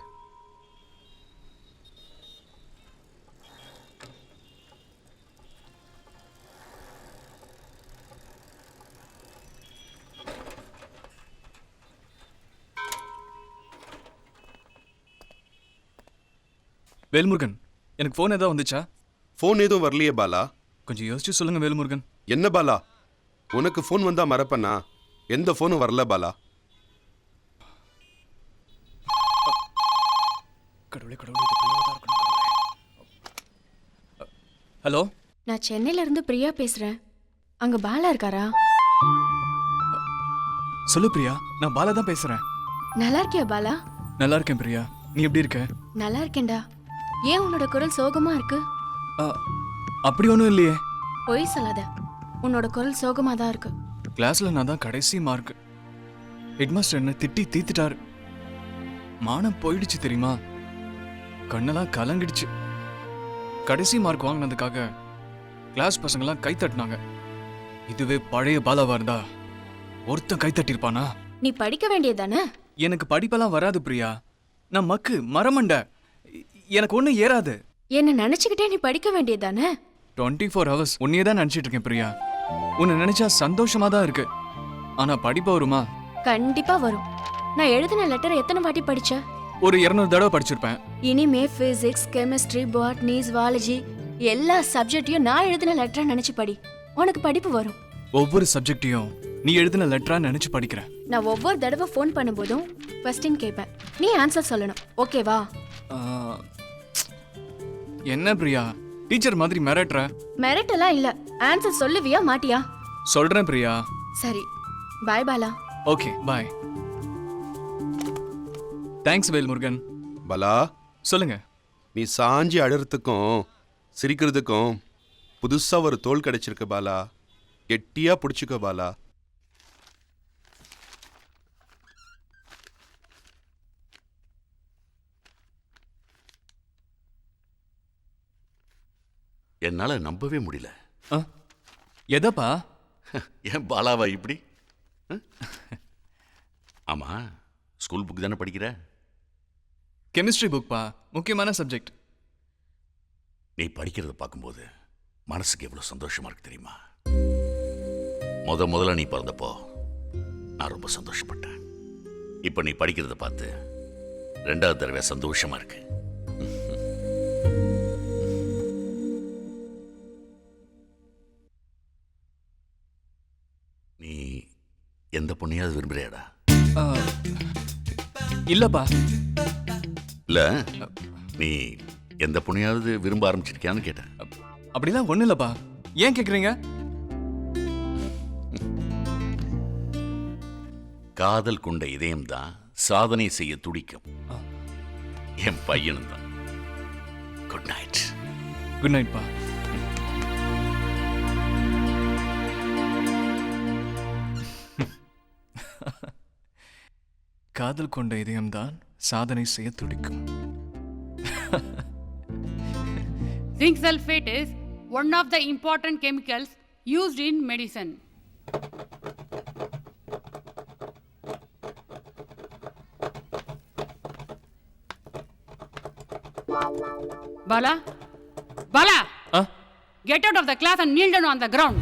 [SPEAKER 4] வேல்முருகன், எனக்கு ஃபோன் ஏதாவது வந்துச்சா?
[SPEAKER 15] ஃபோன் எதுவும் வரலையே பாலா.
[SPEAKER 4] கொஞ்சம் யோசிச்சு சொல்லுங்க வேல்முருகன்.
[SPEAKER 15] என்ன பாலா, உனக்கு ஃபோன் வந்தா மறப்பண்ணா? எந்த ஃபோனும் வரல பாலா.
[SPEAKER 4] கடவுளே கடவுளே, ஹலோ,
[SPEAKER 14] நான் சென்னையில இருந்து பிரியா பேசுறேன். அங்க பாலா இருக்காரா?
[SPEAKER 4] சொல்லு பிரியா, நான் பாலா தான் பேசுறேன்.
[SPEAKER 14] நல்லா இருக்கியா பாலா?
[SPEAKER 4] நல்லா இருக்கேன் பிரியா, நீ எப்படி இருக்க?
[SPEAKER 14] நல்லா இருக்கேன்டா. ஏன் உன்னோட குரல் சோகமா இருக்கு?
[SPEAKER 4] அப்படி ஒன்றும் இல்லையே.
[SPEAKER 14] பொய் சொல்லாத, உன்னோட குரல் சோகமா தான் இருக்கு.
[SPEAKER 4] கிளாஸ்ல நான் தான் கடைசி மார்க். ஹெட்மாஸ்டர் என்ன திட்டி தீத்துட்டாரு. மானம் போயிடுச்சு தெரியுமா? கண்ணெல்லாம் கலங்கிடுச்சு. கடைசி மார்க் வாங்கினதுக்காக கிளாஸ் பசங்கெல்லாம் கை தட்டினாங்க. இதுவே பழைய பாலாவா இருந்தா ஒருத்தன் கை தட்டிருப்பானா?
[SPEAKER 14] நீ படிக்க வேண்டியதானே?
[SPEAKER 4] எனக்கு படிப்பெல்லாம் வராது பிரியா. நான் மக்கு மரமண்ட, எனக்கு ஒன்றும் ஏறாது.
[SPEAKER 14] என்ன நினைச்சுக்கிட்டே நீ படிக்க வேண்டியதானே?
[SPEAKER 4] 24 hours உன்னையே தான் நினைச்சிட்டு இருக்கேன் பிரியா. உன்னை நினைச்சா சந்தோஷமா தான் இருக்கு. ஆனா படிப்பு வருமா?
[SPEAKER 14] கண்டிப்பா வரும். நான் எழுதின லெட்டரை எத்தனை வாட்டி படிச்ச?
[SPEAKER 4] ஒரு 200 தடவை படிச்சிருப்பேன்.
[SPEAKER 14] இனிமே பிசிக்ஸ், கெமிஸ்ட்ரி, பாட்னி, ஜுவாலஜி எல்லா சப்ஜெக்டையும் நான் எழுதின லெட்டரா நினைச்சு படி. உனக்கு படிப்பு வரும்.
[SPEAKER 4] ஒவ்வொரு சப்ஜெக்டையும் நீ எழுதின லெட்டரா நினைச்சு படிக்கிறேன்.
[SPEAKER 14] நான் ஒவ்வொரு தடவை ஃபோன் பண்ணும்போதும் கொஸ்டின் கேட்பேன். நீ ஆன்சர் சொல்லணும். ஓகேவா?
[SPEAKER 4] என்ன பிரியா, டீச்சர் மாதிரி மிரட்டுற?
[SPEAKER 14] மிரட்டெல்லாம் இல்ல. ஆன்சர் சொல்லுவியா மாட்டியா?
[SPEAKER 4] சொல்றேன் பிரியா.
[SPEAKER 14] சரி, பாய் பாலா.
[SPEAKER 4] ஓகே, பாய். தேங்க்ஸ் வேல்முருகன்.
[SPEAKER 15] பாலா,
[SPEAKER 4] சொல்லுங்க.
[SPEAKER 15] நீ சாஞ்சி அழறதுக்கும் சிரிக்கிறதுக்கும் புதுசா ஒரு தோல் கிடைச்சிருக்கு பாலா. கெட்டியா பிடிச்சிக்க பாலா.
[SPEAKER 6] என்னால நம்பவே முடியல.
[SPEAKER 4] எதப்பா?
[SPEAKER 6] ஏன் பாலாவா இப்படி? ஆமா, ஸ்கூல் புக் தானே படிக்கிற?
[SPEAKER 4] கெமிஸ்ட்ரி புக்பா, முக்கியமான சப்ஜெக்ட்.
[SPEAKER 6] நீ படிக்கிறத பார்க்கும்போது மனசுக்கு எவ்வளவு சந்தோஷமா இருக்கு தெரியுமா? முதல்ல நீ பிறந்தப்போ நான் ரொம்ப சந்தோஷப்பட்டேன். இப்ப நீ படிக்கிறத பார்த்து 2வது தடவை சந்தோஷமா இருக்கு. நீ எந்த பொண்ணையாவது விரும்புறியாடா?
[SPEAKER 4] இல்லப்பா.
[SPEAKER 6] இல்ல, நீ எந்த பொண்ணையாவது விரும்ப ஆரம்பிச்சிருக்கியான்னு கேட்டேன்.
[SPEAKER 4] அப்படிலாம் ஒண்ணு இல்லப்பா. ஏன் கேக்குறீங்க?
[SPEAKER 6] காதல் கொண்ட இதயம் தான் சாதனை செய்ய துடிக்கும். என் பையனும் தான். Good night.
[SPEAKER 4] குட் நைட் பா. காதல் கொண்ட இதயம்தான் சாதனை செய்ய துடிக்கும்.
[SPEAKER 12] Zinc sulfate is one of the important chemicals used in medicine. Bala? Bala! Get out of the class and kneel down on the ground.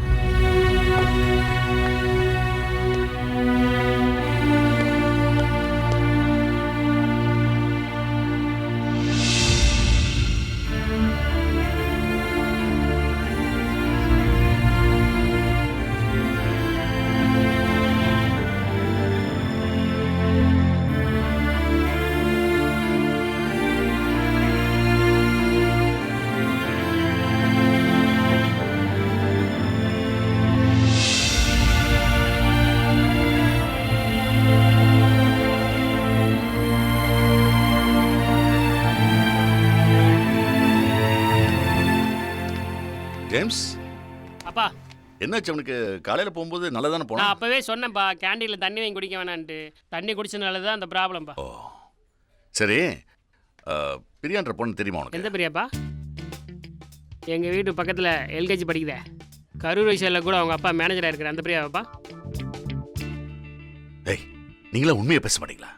[SPEAKER 6] James,
[SPEAKER 16] அப்பா
[SPEAKER 6] என்னாச்சு அவனுக்கு? காலையில் போகும்போது நல்லா தானே போனா?
[SPEAKER 16] நான் அப்பவே சொன்னேன்ப்பா, கேண்டீனில் தண்ணி வாங்கி குடிக்க வேணான்ட்டு. தண்ணி குடிச்சனால தான் அந்த ப்ராப்ளம்ப்பா.
[SPEAKER 6] ஓ சரி, பிரியான்ற பொண்ணு தெரியுமா உனக்கு?
[SPEAKER 16] எந்த பிரியாப்பா? எங்கள் வீட்டு பக்கத்தில் எல்கேஜி படிக்குதே, கரூர் விஷயில் கூட அவங்க அப்பா மேனேஜராக இருக்கிற அந்த பிரியாவாப்பா?
[SPEAKER 6] ஏய், நீங்களா உண்மையை பேச மாட்டீங்களா?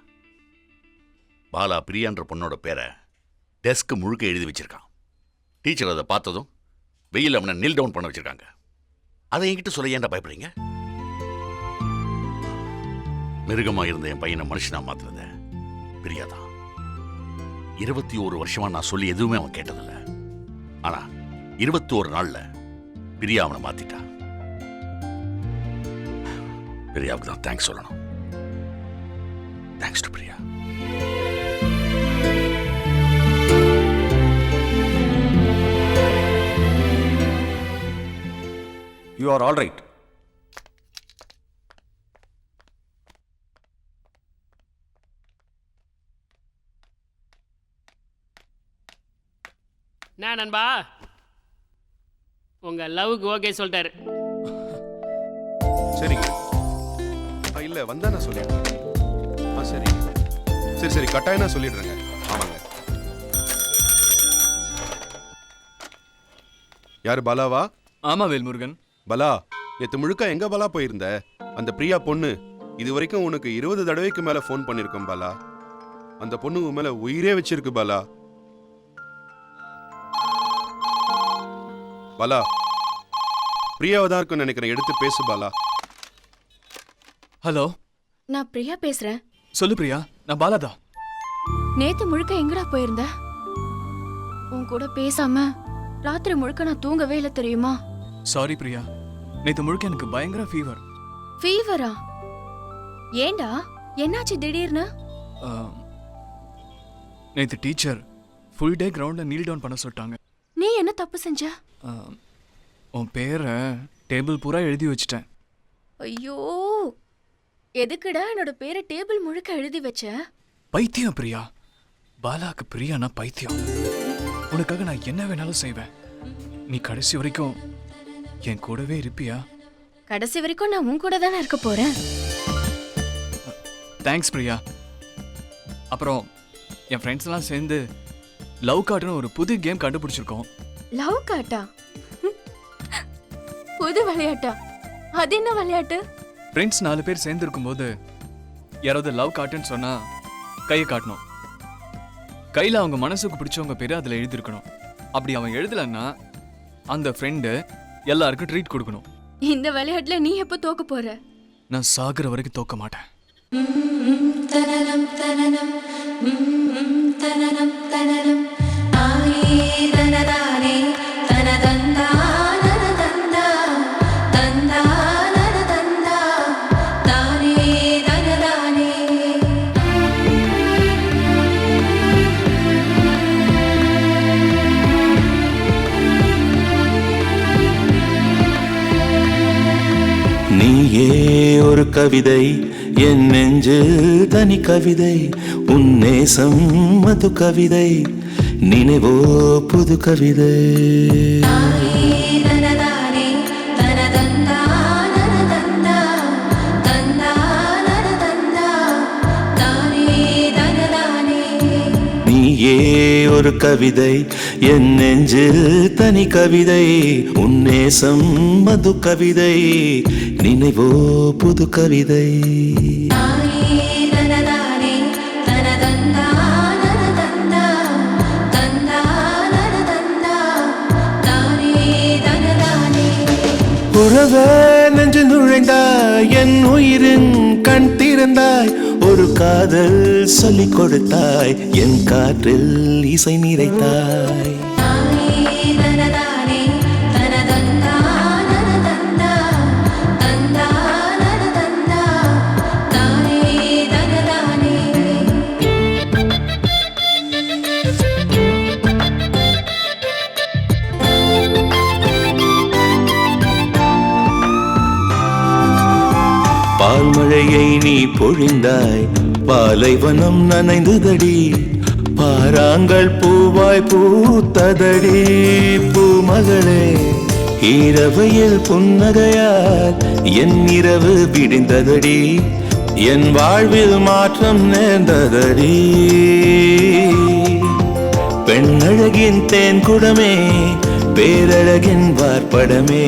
[SPEAKER 6] பாலா பிரியான்ற பொண்ணோட பேரை டெஸ்க் முழுக்க எழுதி வச்சிருக்கான். டீச்சர் அதை பார்த்ததும் வெயில் அவனை நீல் டவுன் பண்ண வச்சிருக்காங்க. அதை என்கிட்ட சொல்ல ஏன்டா பயப்படுறீங்க? மிருகமா இருந்த என் பையனை மனுஷனா மாத்துறத பிரியாதான். 21 வருஷமா நான் சொல்லி எதுவுமே அவன் கேட்டதில்ல. ஆனா 21 நாள்ல பிரியா அவனை மாத்திட்டா. பிரியாவுக்கு தான் தேங்க்ஸ் சொல்லணும். Thanks to Priya.
[SPEAKER 10] You are all right.
[SPEAKER 16] நான் நண்பா உங்கள் லவ்வுக்கு ஓகே சொல்லிட்டாரு.
[SPEAKER 15] சரிங்க. இல்லை வந்தா நான் சொல்லிடுறேன். சரி சரி சரி, கட்டாயம் நான் சொல்லிடுறேங்க. ஆமாங்க. யாரு, பாலாவா?
[SPEAKER 4] ஆமா வேல்முருகன்.
[SPEAKER 15] பலா, நேற்று முழுக்க எங்க பாலா போயிருந்த? அந்த பிரியா பொண்ணு இது வரைக்கும் உனக்கு 20 தடவைக்கு மேல ஃபோன் பண்ணிருக்கோம் பாலா. அந்த பொண்ணு உன் மேல உயிரே வச்சிருக்கு பாலா. பாலா, பிரியாவை தான் இருக்குன்னு நினைக்கிறேன். எடுத்து பேசு பாலா.
[SPEAKER 4] ஹலோ,
[SPEAKER 14] நான் பிரியா பேசுறேன்.
[SPEAKER 4] சொல்லு பிரியா, நான் பாலாதான்.
[SPEAKER 14] நேத்து முழுக்க எங்கடா போயிருந்த? உன் கூட பேசாம ராத்திரி முழுக்க நான் தூங்கவே இல்லை தெரியுமா?
[SPEAKER 4] சாரி பிரியா, நேற்று முழுக்க எனக்கு பயங்கர ஃபீவர்.
[SPEAKER 14] ஃபீவரா? ஏண்டா, என்னாச்சு திடீர்னு?
[SPEAKER 4] நேற்று டீச்சர் ஃபுல் டே கிரவுண்டில் நீல் டவுன் பண்ண சொல்லிட்டாங்க.
[SPEAKER 14] நீ என்ன தப்பு செஞ்ச?
[SPEAKER 4] உன் பேரை டேபிள் பூரா எழுதி வச்சிட்டேன்.
[SPEAKER 14] ஐயோ, எதுக்குடா என்னோட பேரை டேபிள் முழுக்க எழுதி வச்ச?
[SPEAKER 4] பைத்தியம் பிரியா. பாலாக்கு பிரியானா பைத்தியம். உனக்காக நான் என்ன வேணாலும் செய்வேன். நீ கடைசி வரைக்கும் என் கூடவே இருப்பியா?
[SPEAKER 14] கடைசி வரைக்கும் நான் உன் கூட தானே இருக்க போறேன்.
[SPEAKER 4] தேங்க்ஸ் பிரியா. அப்புறம் என் ஃப்ரெண்ட்ஸ் எல்லாம் சேர்ந்து லவ் கார்டுன்னு ஒரு புது கேம் கண்டுபிடிச்சிருக்கோம்.
[SPEAKER 14] லவ் கார்டா? புது விளையாட்டா? அது என்ன விளையாட்டு?
[SPEAKER 4] ஃப்ரெண்ட்ஸ் 4 பேர் சேர்ந்து இருக்கும்போது யாராவது லவ் காட்டுன்னு சொன்னா கையை காட்டணும். கையில் அவங்க மனசுக்கு பிடிச்சவங்க பேர் அதில் எழுதியிருக்கணும். அப்படி அவன் எழுதலைன்னா அந்த ஃப்ரெண்டு எல்லாருக்கும் ட்ரீட் கொடுக்கணும்.
[SPEAKER 14] இந்த விளையாட்டுல நீ எப்போ தோக்க போற?
[SPEAKER 4] நான் சாகுற வரைக்கும் தோக்க மாட்டேன்.
[SPEAKER 17] நீயே ஒரு கவிதை, என் நெஞ்சு தனி கவிதை, உன் நேசம் மது கவிதை, நினைவோ புது கவிதை. நீயே ஒரு கவிதை, என் நெஞ்சு தனி கவிதை, உன் நேசம் மது கவிதை, நினைவோ புது கவிதை. உறவே நெஞ்சு நுழைந்தாய், என் உயிரின் கண் திறந்தாய், ஒரு காதல் சொல்லிக் கொடுத்தாய், என் காற்றில் இசை நிறைத்தாய். பால்மழையை நீ பொழிந்தாய், பாலைவனம் நனைந்துதடி, பாராங்கள் பூவாய் பூத்ததடி. பூமகளே, இரவையில் புன்னகையால் என் இரவு விடிந்ததடி, என் வாழ்வில் மாற்றம் நேர்ந்ததடி. பெண்ணழகின் தேன் குடமே, பேரழகின் வார்ப்படமே,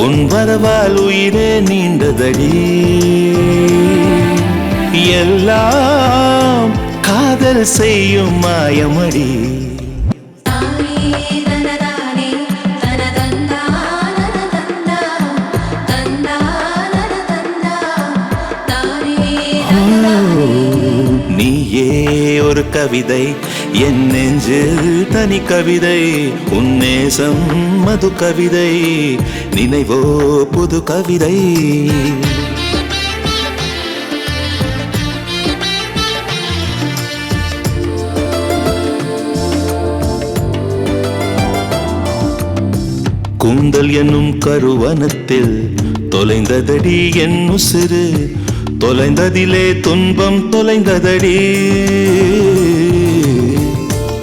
[SPEAKER 17] உன் வரவால் உயிரே நீண்டதடி. எல்லாம் காதல் செய்யும் மாயமடி. நீயே ஒரு கவிதை, என் நெஞ்சில் தனி கவிதை, உன் நேசம் மது கவிதை, நினைவோ புது கவிதை. கூந்தல் என்னும் கருவனத்தில் தொலைந்ததடி என் உசிறு, தொலைந்ததிலே துன்பம் தொலைந்ததடி.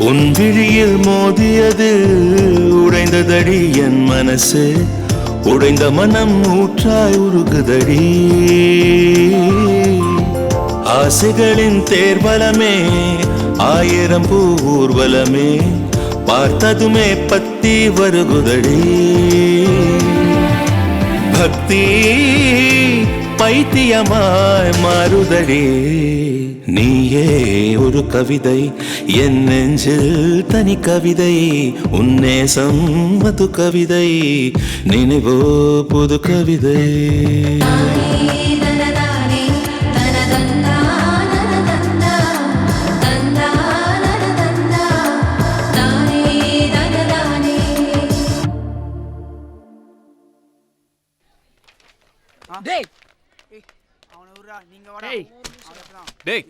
[SPEAKER 17] உன் விழியில் மோதியது உடைந்ததடி என் மனசு, உடைந்த மனம் ஊற்றாய் உருகுதடி. ஆசைகளின் தேர்வலமே, ஆயிரம் பூ ஊர்வலமே, பார்த்ததுமே பத்தி வருகுதடி. பக்தி பைத்தியமாய் மாறுதடி. நீயே ஒரு கவிதை, என் நெஞ்சில் தனி கவிதை, உன் நேசம் மது கவிதை, நினைவோ புது கவிதை.
[SPEAKER 5] தந்தா
[SPEAKER 16] டேய்
[SPEAKER 4] டேய்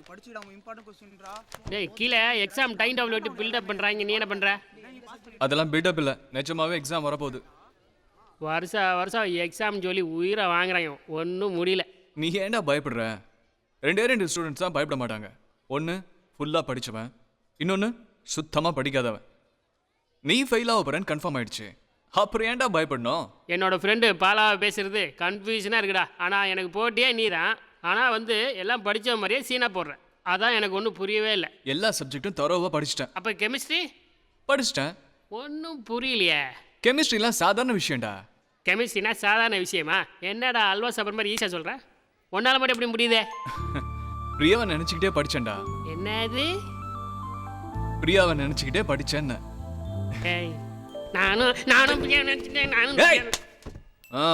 [SPEAKER 16] டேய் கீழே எக்ஸாம் டைம் டேபிள் விட்டு பில்டப் பண்ணுறாங்க, நீ என்ன பண்ணுற?
[SPEAKER 4] அதெல்லாம் பில்டப் இல்லை, நிஜமாவே எக்ஸாம் வரப்போகுது.
[SPEAKER 16] வருஷம் எக்ஸாம் சொல்லி உயிரை வாங்குறாங்க, ஒன்றும் முடியல.
[SPEAKER 4] நீ ஏன்டா பயப்படுற? 2 ஸ்டூடெண்ட்ஸ் தான் பயப்பட மாட்டாங்க. ஒன்று ஃபுல்லாக படித்தவன், இன்னொன்று சுத்தமாக படிக்காதவன். நீ ஃபெயில் ஆக போகிறேன்னு கன்ஃபார்ம் ஆயிடுச்சு, அப்புறம் ஏன்டா பயப்படணும்?
[SPEAKER 16] என்னோட ஃப்ரெண்டு பாலாவை பேசுறது கன்ஃபியூஷனாக இருக்குடா. ஆனால் எனக்கு போட்டியே நீ தான். ஆனால் எல்லாம் படித்த மாதிரியே சீனாக போடுறேன். அதான் எனக்கு ஒன்றும் புரியவே இல்லை.
[SPEAKER 4] எல்லா சப்ஜெக்ட்டும் தரோவாக படிச்சிட்டேன்.
[SPEAKER 16] அப்போ கெமிஸ்ட்ரி
[SPEAKER 4] படிச்சிட்டேன்.
[SPEAKER 16] ஒன்றும் புரியலையே.
[SPEAKER 4] கெமிஸ்ட்ரிலாம் சாதாரண விஷயம்டா.
[SPEAKER 16] கெமிஸ்ட்ரினா சாதாரண விஷயமா? என்னடா அல்வா சாப்பிட்ற மாதிரி ஈஸியாக சொல்கிறேன். ஒன்றால் மட்டும் எப்படி முடியுதே?
[SPEAKER 4] பிரியாவை நினச்சிக்கிட்டே படித்தேன்டா.
[SPEAKER 16] என்னது?
[SPEAKER 4] பிரியாவை நினச்சிக்கிட்டே படித்தேன்னு.
[SPEAKER 16] ஏய் நானும் பிரியா நினச்சிட்டேன். நானும்
[SPEAKER 4] ஆ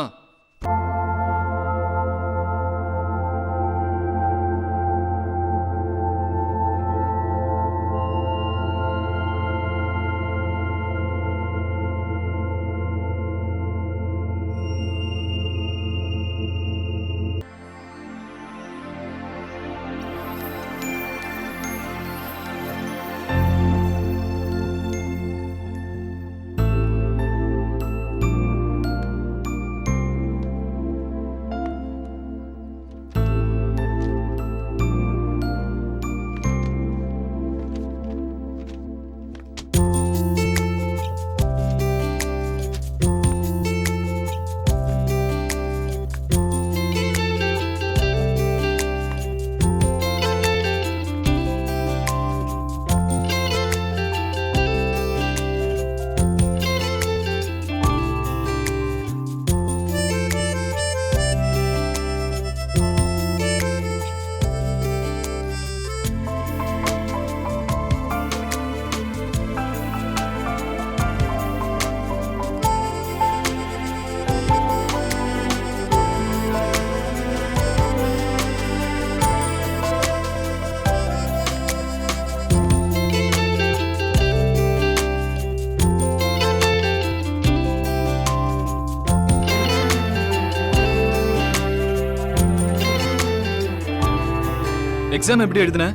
[SPEAKER 4] எக்ஸாம் எப்படி எழுதுன?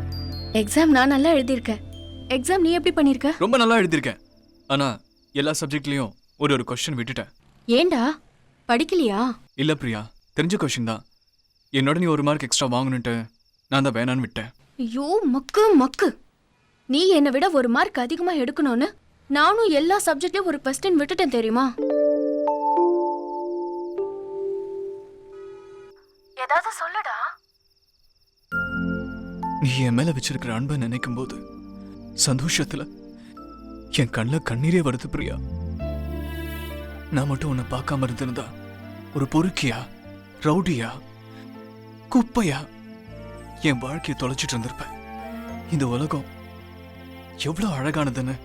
[SPEAKER 14] எக்ஸாம் நான் நல்லா எழுதியிருக்கேன். எக்ஸாம் நீ எப்படி பண்ணிருக்க?
[SPEAKER 4] ரொம்ப நல்லா எழுதியிருக்கேன். ஆனா எல்லா சப்ஜெக்ட்லயும் ஒரு கொஸ்டின் விட்டுட்டேன்.
[SPEAKER 14] ஏண்டா படிக்கலையா?
[SPEAKER 4] இல்ல பிரியா, தெரிஞ்ச கொஸ்டின் தான். என்னோட நீ 1 மார்க் எக்ஸ்ட்ரா வாங்கணுன்ட்டு நான் தான் வேணான்னு விட்டேன்.
[SPEAKER 14] ஐயோ மக்கு, நீ என்னை விட 1 மார்க் அதிகமா எடுக்கணும்னு நானும் எல்லா சப்ஜெக்ட்லயும் ஒரு கொஸ்டின் விட்டுட்டேன் தெரியுமா? ஏதாவது சொல்லடா.
[SPEAKER 4] நீ என் மேல வச்சிருக்கிற அன்பை நினைக்கும் போது சந்தோஷத்துல என் கண்ணில் கண்ணீரே வருது பிரியா. நான் மட்டும் உன்னை பார்க்காம இருந்திருந்தா ஒரு பொறுக்கியா, ரவுடியா, குப்பையா என் வாழ்க்கையை தொலைச்சிட்டு இருந்திருப்பேன். இந்த உலகம் எவ்வளவு அழகானதுன்னு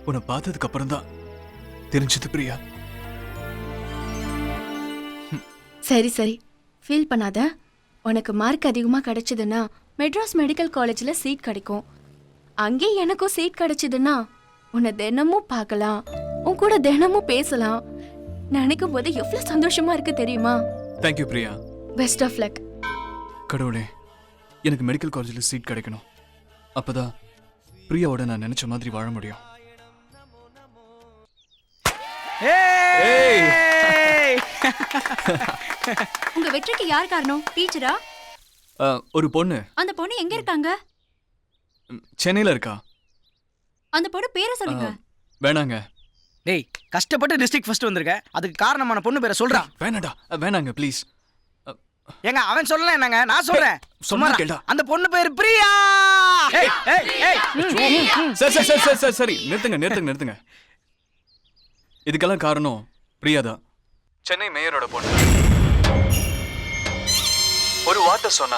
[SPEAKER 4] உன்னை பார்த்ததுக்கு அப்புறம் தான் தெரிஞ்சது பிரியா.
[SPEAKER 14] சரி ஃபீல் பண்ணாத. உனக்கு மார்க் அதிகமா கிடைச்சதுன்னா மெட்ராஸ் மெடிக்கல் காலேஜில் சீட் கிடைக்கும். அங்கே எனக்கும் சீட் கிடைச்சதுன்னா உன்னை தினமும் பார்க்கலாம், உன் கூட தினமும் பேசலாம். நினைக்கும் போது எவ்வளவு சந்தோஷமா இருக்கு தெரியுமா?
[SPEAKER 4] Thank you Priya.
[SPEAKER 14] Best of luck.
[SPEAKER 4] கடவுளே, எனக்கு மெடிக்கல் காலேஜில் சீட் கிடைக்கணும். அப்பதான் பிரியாவோட நான் நினைச்ச மாதிரி வாழ முடியும்.
[SPEAKER 5] உங்க வெற்றிக்கு யார் காரணம்? டீச்சரா?
[SPEAKER 4] ஒரு பொண்ணு.
[SPEAKER 5] அந்த பொண்ணு எங்க இருக்காங்க?
[SPEAKER 4] சென்னையில இருக்கா.
[SPEAKER 5] அந்த பொண்ணு பேரை சொல்லுங்க.
[SPEAKER 4] வேணாங்க.
[SPEAKER 2] டேய், கஷ்டப்பட்டு டிஸ்ட்ரிக்ட் ஃபர்ஸ்ட் வந்திருக்க, அதுக்கு காரணமான பொண்ணு பேரை சொல்றா.
[SPEAKER 4] வேணாடா, வேணாங்க ப்ளீஸ்.
[SPEAKER 2] ஏங்க அவன் சொல்லல என்னங்க, நான் சொல்றேன்.
[SPEAKER 4] சும்மா கேளடா.
[SPEAKER 2] அந்த பொண்ணு பேர் பிரியா.
[SPEAKER 4] சரி நிறுத்துங்க. இதுக்கெல்லாம் காரணம் பிரியாதான். சென்னை மேயரோட பொண்ணு. ஒரு வார்த்தை சொன்னா,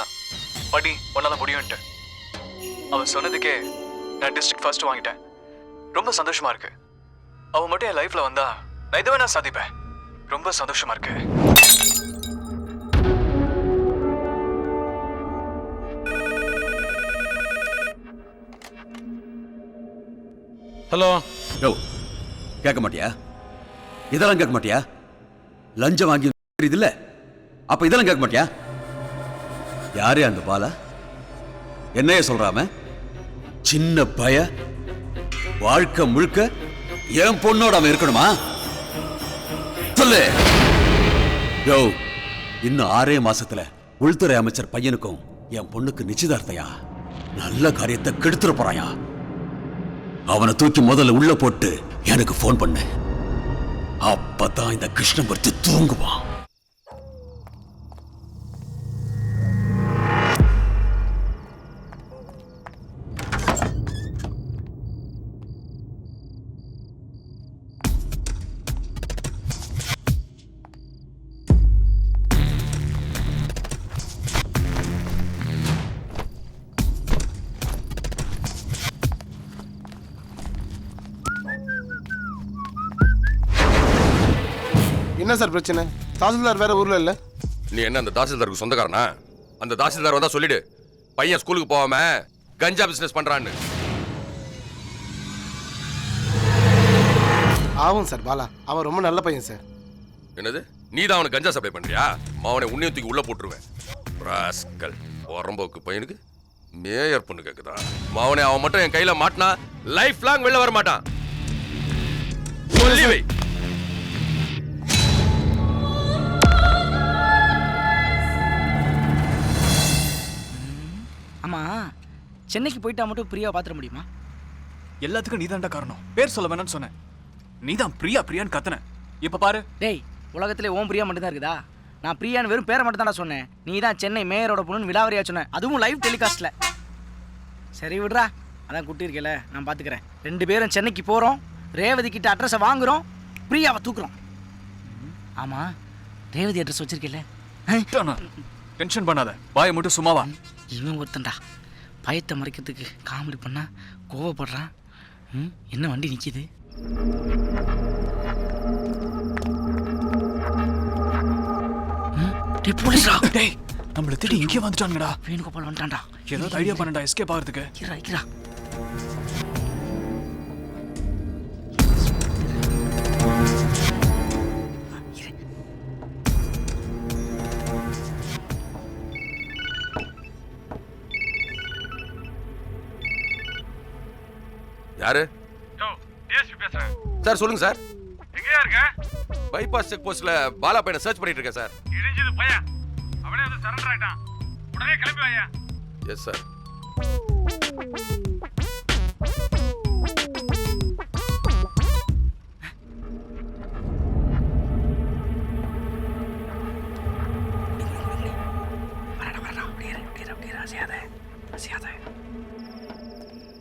[SPEAKER 4] படி உன்னால முடியும்ட்டு. அவன் சொன்னதுக்கே நான் டிஸ்ட்ரிக்ட் ஃபர்ஸ்ட் வாங்கிட்டேன். ரொம்ப சந்தோஷமா இருக்கு. அவன் மட்டும் என் லைஃப்ல வந்தா நான் இதை வேணா சாதிப்பேன். ரொம்ப சந்தோஷமா இருக்கு.
[SPEAKER 18] ஹலோ.
[SPEAKER 19] யோ, கேட்க மாட்டியா? இதெல்லாம் கேட்க மாட்டியா? லஞ்சம் வாங்கி இல்ல, அப்ப இதெல்லாம் கேட்க மாட்டியா? யாரே அந்த பாலா? என்னைய சொல்றாம? சின்ன பய வாழ்க்கை முழுக்க என் பொண்ணோட அவன் இருக்கணுமா? சொல்லு. யோ, இன்னும் 6 மாசத்துல உள்துறை அமைச்சர் பையனுக்கும் என் பொண்ணுக்கு நிச்சயதார்த்தையா? நல்ல காரியத்தை கெடுத்துட போறாயா? அவனை தூக்கி முதல்ல உள்ள போட்டு எனக்கு போன் பண்ணு. அப்பதான் இந்த கிருஷ்ணமூர்த்தி தூங்குவான்.
[SPEAKER 8] என்ன சார் பிரச்சனை? தாசில்தார் வேற ஊர்ல இல்ல.
[SPEAKER 9] நீ என்ன அந்த தாசில்தாருக்கு சொந்தக்காரனா? அந்த தாசில்தார் வந்தா சொல்லிடு, பையன் ஸ்கூலுக்கு போகாம கஞ்சா பிசினஸ் பண்றான்னு.
[SPEAKER 8] ஆகும் சார் பாலா, அவன் ரொம்ப நல்ல பையன் சார்.
[SPEAKER 9] என்னது, நீ தான் அவனுக்கு கஞ்சா சப்ளை பண்றியா? அவனை உன்னையும் தூக்கி உள்ள போட்டுருவேன். ராஸ்கல், உரம்போக்கு பையனுக்கு மேயர் பொண்ணு கேக்குதா? அவனை அவன் மட்டும் என் கையில மாட்டினா லைஃப் லாங் வெளில வர மாட்டான். சொல்லி வை.
[SPEAKER 2] ஆமா, சென்னைக்கு போயிட்டா மட்டும் பிரியாவை பாத்திர முடியுமா?
[SPEAKER 4] எல்லாத்துக்கும் நீ தான்டா காரணம். பேர் சொல்ல வேணாம்னு சொன்னேன், நீ தான் பிரியா பிரியான்னு கத்துன. இப்ப பாரு.
[SPEAKER 2] டேய், உலகத்திலே ஓம் பிரியா மட்டும் தான் இருக்குதா? நான் பிரியான்னு வெறும் பேரை மட்டும் தான்டா சொன்னேன். நீ தான் சென்னை மேயரோட பொண்ணுன்னு விலாவரியா சொன்ன, அதுவும் லைவ் டெலிகாஸ்ட்ல. சரி விடுறா, அதான் குட்டி இருக்கல, நான் பாத்துக்கிறேன். 2 பேரும் சென்னைக்கு போறோம், ரேவதி கிட்ட அட்ரஸை வாங்குறோம், பிரியாவை தூக்குறோம். ஆமா, ரேவதி அட்ரஸ் வச்சிருக்கல?
[SPEAKER 4] டென்ஷன் பண்ணாத, வாயை மட்டும் சும்மாவா.
[SPEAKER 2] இவன் ஒருத்தன்டா பயத்தை மறைக்கிறதுக்கு காமெடி பண்ணா கோவப்படுறான். என்ன வண்டி நிக்குது?
[SPEAKER 4] டேய், நம்மள தேடி இங்கே வந்துட்டானுங்கடா.
[SPEAKER 2] வேணுகோபால் வந்துட்டான்டா.
[SPEAKER 4] ஏதாவது ஐடியா பண்ணடா எஸ்கேப் ஆகிறதுக்கு.
[SPEAKER 2] கிரா
[SPEAKER 9] யாரு?
[SPEAKER 10] டிஎஸ்பி பேசுறேன்
[SPEAKER 9] சார். சொல்லுங்க சார்.
[SPEAKER 10] எங்கயா இருக்க?
[SPEAKER 9] பைபாஸ் செக் போஸ்ட்ல பாலா பையனை சர்ச் பண்ணிட்டு இருக்கேன் சார்.
[SPEAKER 10] இடிஞ்சது பையன், அவனே வந்து சரண்டர் ஆயிட்டான். உடனே கிளம்பி வாயா.
[SPEAKER 9] Yes sir.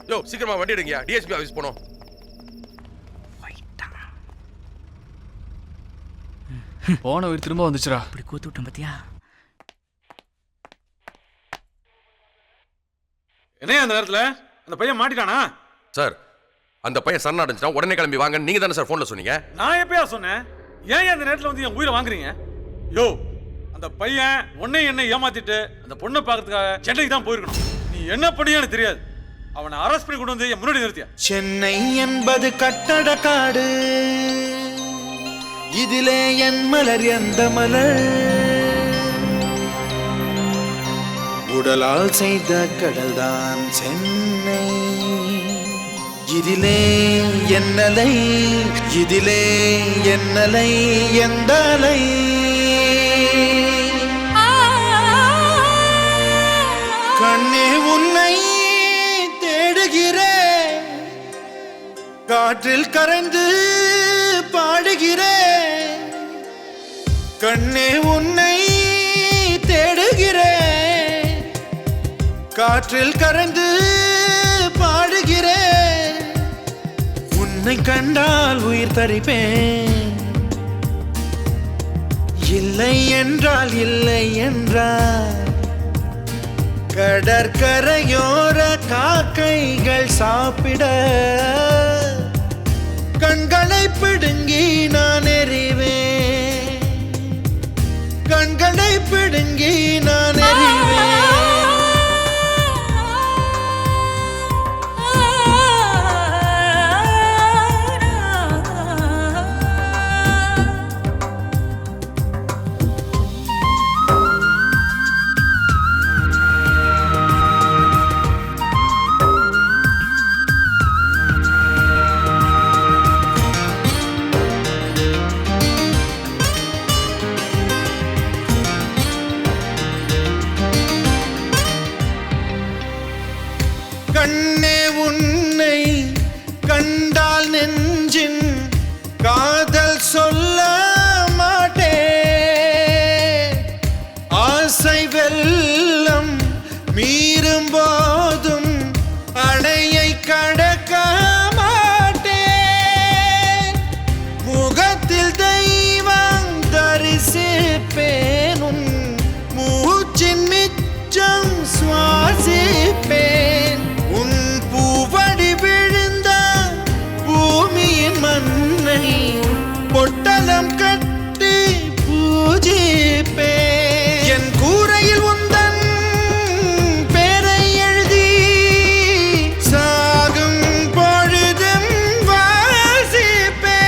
[SPEAKER 9] யோ, சீக்கிரமா வண்டி எடுங்க, டிஎஸ்பி ஆபீஸ் போனோம்.
[SPEAKER 4] போன உயிர் திரும்ப வந்துச்சுடா.
[SPEAKER 2] இப்படி கூத்து விட்டோம் பாத்தியா?
[SPEAKER 18] என்ன அந்த நேரத்துல அந்த பையன் மாட்டிட்டானா?
[SPEAKER 9] சார், அந்த பையன் சரண் அடைஞ்சிட்டான், உடனே கிளம்பி வாங்க. நீங்க தானே சார் போன்ல சொன்னீங்க?
[SPEAKER 18] நான் எப்பயா சொன்னேன்? ஏன் அந்த நேரத்துல வந்து என் உயிரை வாங்குறீங்க? யோ, அந்த பையன் உன்னை என்ன ஏமாத்திட்டு அந்த பொண்ணை பார்க்கறதுக்காக சென்னைக்கு தான் போயிருக்கணும். நீ என்ன பண்ணியான்னு தெரியாது. அவனை அரெஸ்ட் பண்ணி கொண்டு வந்து என் முன்னாடி நிறுத்தியா?
[SPEAKER 8] சென்னை என்பது கட்டட காடு, இதிலே என் மலர் எந்த மலர், உடலால் செய்த கடல்தான் சென்னை, இதிலே என்னலை, இதிலே என்னலை எந்தலை. கண்ணே உன்னை தேடுகிறேன், காற்றில் கரைந்து பாடுகிறேன். கண்ணே உன்னை தேடுகிறேன், காற்றில் கரைந்து பாடுகிறேன். உன்னை கண்டால் உயிர் தரிப்பேன், இல்லை என்றால் இல்லை என்றால். கடற்கரையோர காக்கைகள் சாப்பிட கண்களை பிடுங்கி நான் எறிவேன், கண்களை பிடுங்கி நான் எறிவேன். கண்ணே உன்னை கண்டால் நெஞ்சின் காதல் சொல்ல மாட்டேன். ஆசை வெள்ளம் மீறும் போதும் அணையை கடக்க மாட்டேன். முகத்தில் தெய்வம் தரிசிப்பேன், உன் மூச்சின் மிச்சம் சுவாசிப்பேன். உன் பூவடி விழுந்த பூமியின் மண்ணை பொட்டலம் கட்டி பூஜிப்பேன். என் கூரையில் உந்தன் பேரை எழுதி சாகும் பொழுதும் வாசிப்பேன்.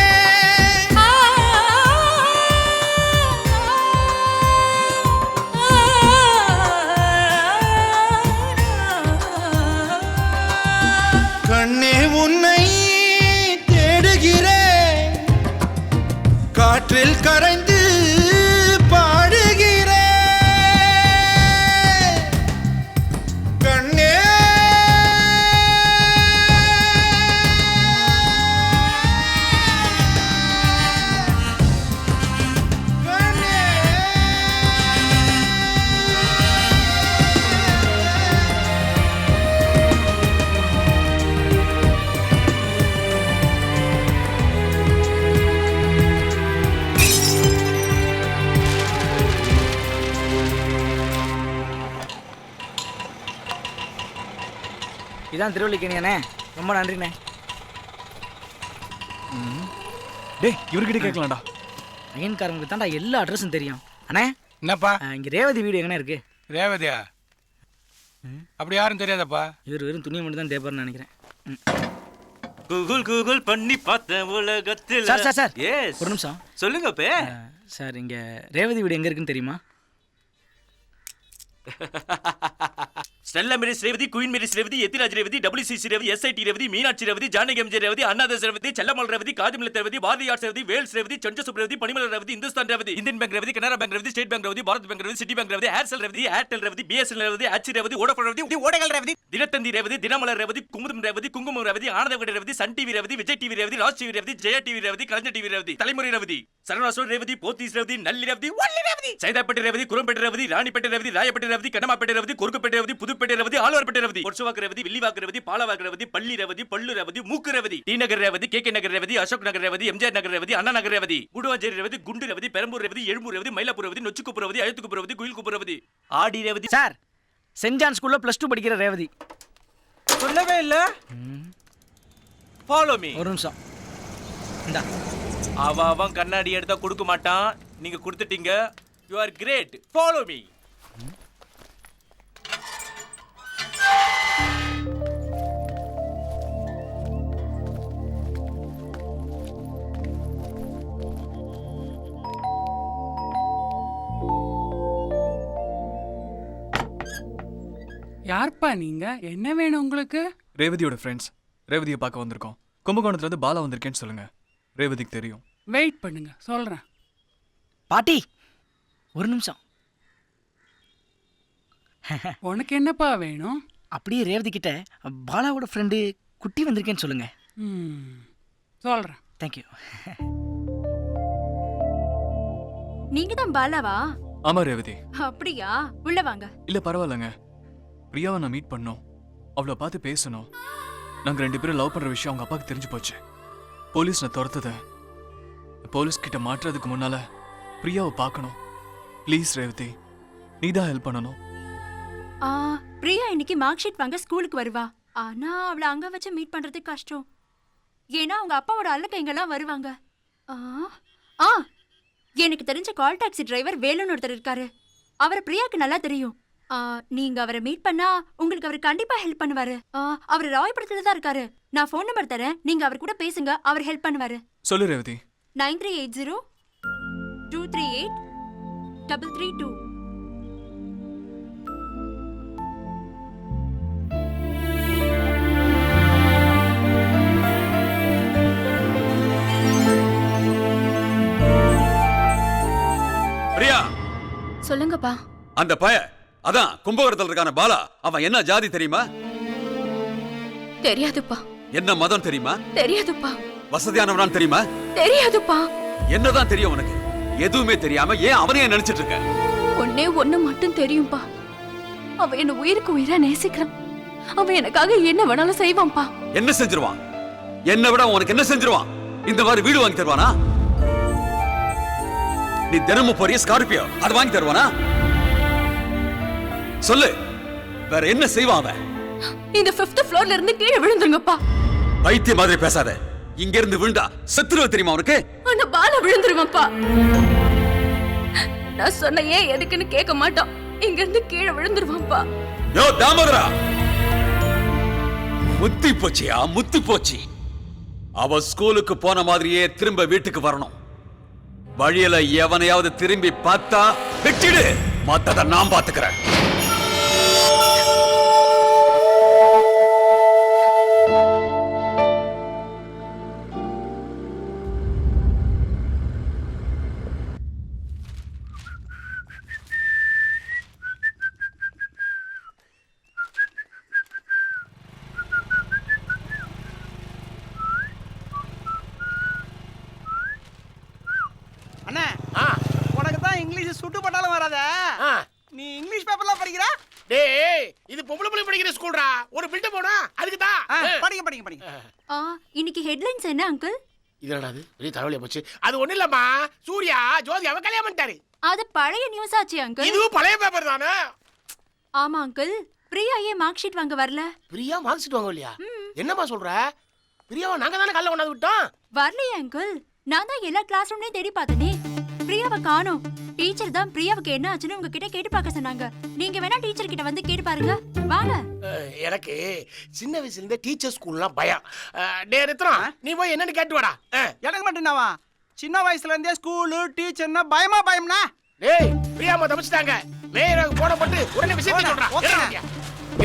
[SPEAKER 8] கண்ணே உன்னை தேடுகிறேன், காற்றில் கரைந்து பாடுகிறேன். கண்ணே
[SPEAKER 2] இதான் திருவள்ளிக்கணியாண்ணே, ரொம்ப நன்றிண்ணே.
[SPEAKER 4] டேய் இவர்கிட்ட கேட்கலாம்டா.
[SPEAKER 2] அயன்காரங்களுக்கு தான்டா எல்லா அட்ரஸும் தெரியும். அண்ணே
[SPEAKER 18] என்னப்பா?
[SPEAKER 2] இங்கே ரேவதி வீடு எங்கண்ணே இருக்கு?
[SPEAKER 18] ரேவதியா? அப்படி யாரும் தெரியாதப்பா.
[SPEAKER 2] இவர் வெறும் துணியை மட்டும் தான் தேப்பார்னு நினைக்கிறேன்.
[SPEAKER 3] கூகுள் பண்ணி பார்த்தேன் உலகத்தில்.
[SPEAKER 2] சார் சார் சார்
[SPEAKER 3] எஸ்,
[SPEAKER 2] ஒரு நிமிஷம்
[SPEAKER 3] சொல்லுங்க பே.
[SPEAKER 2] சார் இங்கே ரேவதி வீடு எங்கே இருக்குன்னு தெரியுமா?
[SPEAKER 3] Stella Maris Revathi, Queen Mary's Revathi, Ethiraj Revathi, WCC Revathi, SIT Revathi, Meenakshi Revathi, Janaki MG Revathi, Annadas Revathi, Chellammal Revathi, காதிமலத் ரேவதி, பாரதியார் ரேவதி, வேல்ஸ் ரேவதி, சஞ்சசுப் Revathi, Panimalar Revathi, Hindustan Revathi, Indian bank Revathi, Canara bank Revathi, state bank Revathi, Bharat bank Revathi, city bank Revathi, Aircel Revathi, Airtel Revathi, BSNL Revathi, HC Revathi, Vodafone Revathi, ஓடகல் ரேவதி, தினத்தந்தி ரேவதி, தினமலர் ரேவதி, குமுதம் ரேவதி, குங்குமம் Revathi, Anandavikatan Revathi, Sun TV Revathi, Vijay TV Revathi, Raj TV Revathi, Jaya TV Revathi, Kalaignar TV Revathi, Thalaimurai Revathi, சரவணாசோர் Revathi, Pothys Revathi, நல்லி ரேவதி, வள்ளி ரேவதி, சைதாப்பேட்டை ரேவதி, குரம்பேட்டை ரேவதி, ராணிப்பேட்டை ரேவதி, ராயப்பேட்டை ரேவதி, கனமாப்பேட்டை ரேவதி, கொருக்குப்பேட்டை ரேவதி, புதுப்பேட்டை ரேவதி, ஆழ்வார்பேட்டை ரேவதி, பொற்சுவாக்கு ரேவதி, வில்லிவாக்கு ரேவதி, பாலவாக்கு ரேவதி, பள்ளி ரேவதி, பள்ளு ரேவதி, மூக்கு ரேவதி, டி நகர் ரேவதி, KK நகர் ரேவதி, அசோக் நகர் ரேவதி, MJR நகர் ரேவதி, அண்ணா நகர் ரேவதி, குடுவாஞ்சேரி ரேவதி, குண்டு ரேவதி, பெரம்பூர் ரேவதி, எழும்பூர் ரேவதி, மயிலாப்பூர் ரேவதி, நொச்சிக்குப்பு ரேவதி, அழுத்துக்குப்பு ரேவதி, குயில்குப்பு ரேவதி, ஆடி ரேவதி.
[SPEAKER 2] சார் சென்ட் ஜான் ஸ்கூல்ல +2 படிக்கிற ரேவதி.
[SPEAKER 3] சொல்லவே இல்ல. Follow me.
[SPEAKER 2] ஒரு நிமிஷம் இந்தா.
[SPEAKER 3] அவன் கண்ணாடி எடுத்தா கொடுக்க மாட்டான், நீங்க கொடுத்துட்டீங்க. You are great. Follow me.
[SPEAKER 12] யார்ப்பா நீங்க? என்ன வேணும் உங்களுக்கு?
[SPEAKER 4] ரேவதியோட ஃப்ரெண்ட்ஸ். ரேவதியை பார்க்க வந்திருக்கோம். கும்பகோணத்துலேருந்து பாலா வந்திருக்கேன்னு சொல்லுங்க. ரேவதிக்கு தெரியும்.
[SPEAKER 12] வெயிட் பண்ணுங்க, சொல்றேன்.
[SPEAKER 2] பாட்டி ஒரு நிமிஷம்.
[SPEAKER 12] உனக்கு என்னப்பா வேணும்?
[SPEAKER 2] அப்படியே ரேவதி கிட்ட பாலாவோட ஃப்ரெண்டு குட்டி வந்திருக்கேன்னு சொல்லுங்க.
[SPEAKER 12] சொல்றேன்.
[SPEAKER 2] தேங்க்யூ.
[SPEAKER 5] நீங்க தான் பாலாவா?
[SPEAKER 4] ஆமா ரேவதி.
[SPEAKER 5] அப்படியா? உள்ள வாங்க.
[SPEAKER 4] இல்ல பரவாயில்லங்க. பிரியாவை நான் மீட் பண்ணோம், அவளை பார்த்து பேசணும். நாங்கள் 2 பேரும் லவ் பண்ற விஷயம் அவங்க அப்பாவுக்கு தெரிஞ்சு போச்சு. போலீஸ் நான் துரத்துத. போலீஸ் கிட்ட மாட்டுறதுக்கு முன்னால பிரியாவை பார்க்கணும். ப்ளீஸ் ரேவதி, நீ தான் ஹெல்ப் பண்ணணும்.
[SPEAKER 5] பிரியா இன்னைக்கு மார்க் ஷீட் வாங்க ஸ்கூலுக்கு வருவா. ஆனா அவளை அங்க வச்சு மீட் பண்றது கஷ்டம். ஏன்னா அவங்க அப்பாவோட அல்லக்கைங்கெல்லாம் வருவாங்க. எனக்கு தெரிஞ்ச கால் டாக்ஸி டிரைவர் வேலுன்னு ஒருத்தர் இருக்காரு. அவரை பிரியாக்கு நல்லா தெரியும். நீங்க அவரை மீட் பண்ணா உங்களுக்கு அவர் கண்டிப்பா ஹெல்ப் பண்ணுவாரு. அவர் ராயபுரத்துல தான் இருக்காரு. நான் ஃபோன் நம்பர் தரேன், நீங்க அவர் கூட பேசுங்க, அவர் ஹெல்ப் பண்ணுவாரு.
[SPEAKER 4] சொல்லு ரேவதி.
[SPEAKER 5] 9380-238-332.
[SPEAKER 19] பிரியா,
[SPEAKER 14] சொல்லுங்கப்பா.
[SPEAKER 19] அந்த பய அதான் கும்பகோணத்தில் இருக்கான பாலா, அவன் என்ன ஜாதி தெரியுமா?
[SPEAKER 14] தெரியாதுப்பா.
[SPEAKER 19] என்ன மதம் தெரியுமா?
[SPEAKER 14] தெரியாதுப்பா.
[SPEAKER 19] வசதியானவனான்னு தெரியுமா?
[SPEAKER 14] தெரியாதுப்பா.
[SPEAKER 19] என்னதான் தெரியும் உனக்கு? எதுவுமே தெரியாம ஏன் அவனையே நினைச்சிட்டு இருக்க?
[SPEAKER 14] ஒண்ணே ஒண்ணு மட்டும் தெரியும்பா. அவன் என்ன உயிருக்கு உயிரா நேசிக்கிறான். அவன் எனக்காக என்ன வேணாலும் செய்வான்பா.
[SPEAKER 19] என்ன செஞ்சிருவான்? என்ன விட உனக்கு என்ன செஞ்சிருவான்? இந்த மாதிரி வீடு வாங்கி தருவானா? நீ தினமும் போறிய ஸ்கார்பியோ, அது வாங்கி தருவானா? சொல்லு, வேற என்ன செய்வான் அவன்?
[SPEAKER 14] இந்த 5th ஃப்ளோர்ல இருந்து கீழே விழுந்துருங்கப்பா.
[SPEAKER 19] பைத்திய மாதிரி பேசாத. இங்க இருந்து விழுந்தா செத்துருவ தெரியுமா உனக்கு?
[SPEAKER 14] அந்த பால விழுந்துருவான்ப்பா. நான் சொன்ன ஏன் எதுக்குன்னு கேட்க மாட்டான். இங்க இருந்து கீழே விழுந்துருவான்ப்பா.
[SPEAKER 19] யோ தாமோதரா, முத்தி போச்சியா, முத்தி போச்சு. அவ ஸ்கூலுக்கு போன மாதிரியே திரும்ப வீட்டுக்கு வரணும். வழியில எவனையாவது திரும்பி பார்த்தா வெட்டிடு. மத்தத நான் பாத்துக்கிறேன்.
[SPEAKER 2] அண்ணா, உனக்கு தான் இங்கிலீஷ் சுட்டு போட்டாலும் வராத. நீ இங்கிலீஷ் பேப்பர்லாம் படிக்கிற?
[SPEAKER 20] டேய், இது பொம்பளை பிள்ளை படிக்கிற ஸ்கூல்டா. ஒரு பில்ட் போடா, அதுக்கு தான்.
[SPEAKER 2] படிங்க.
[SPEAKER 14] இன்னைக்கு ஹெட்லைன்ஸ் என்ன அங்கிள்?
[SPEAKER 20] இது என்னடாது? பெரிய தலைவலியா போச்சு. அது ஒண்ணு இல்லம்மா, சூர்யா ஜோதி அவ கல்யாணம் பண்ணிட்டாரு.
[SPEAKER 14] அது பழைய நியூஸ் ஆச்சு அங்கிள்.
[SPEAKER 20] இதுவும் பழைய பேப்பர் தானே?
[SPEAKER 14] ஆமா அங்கிள். பிரியா ஏன் மார்க் ஷீட் வாங்க வரல?
[SPEAKER 20] பிரியா மார்க் ஷீட் வாங்க இல்லையா? என்னம்மா சொல்ற? பிரியாவை நாங்க தானே கல்ல கொண்டாந்து விட்டோம்.
[SPEAKER 14] வரலையே அங்கிள். நான் தான் எல்லா கிளாஸ் ரூம்லயும் தேடி பார்த்தனே. பிரியாவை காணோம். டீச்சர் தான் பிரியாவுக்கு என்ன ஆச்சுன்னு உங்ககிட்ட கேட்டு பார்க்க சொன்னாங்க. நீங்க வேணா டீச்சர் கிட்ட வந்து கேட்டு பாருங்க. வாங்க.
[SPEAKER 20] எனக்கு சின்ன வயசுல இருந்தே டீச்சர் ஸ்கூல்லாம் பயம். டே ரத்னம், நீ போய் என்னன்னு கேட்டு வாடா.
[SPEAKER 2] எனக்கு மட்டும்தாவா? சின்ன வயசுல இருந்தே ஸ்கூலு டீச்சர்னா பயம்னா?
[SPEAKER 20] டேய், பிரியாமா தப்பிச்சிட்டாங்க. மேயருக்கு போன போட்டு உடனே விஷயத்தை சொல்றா.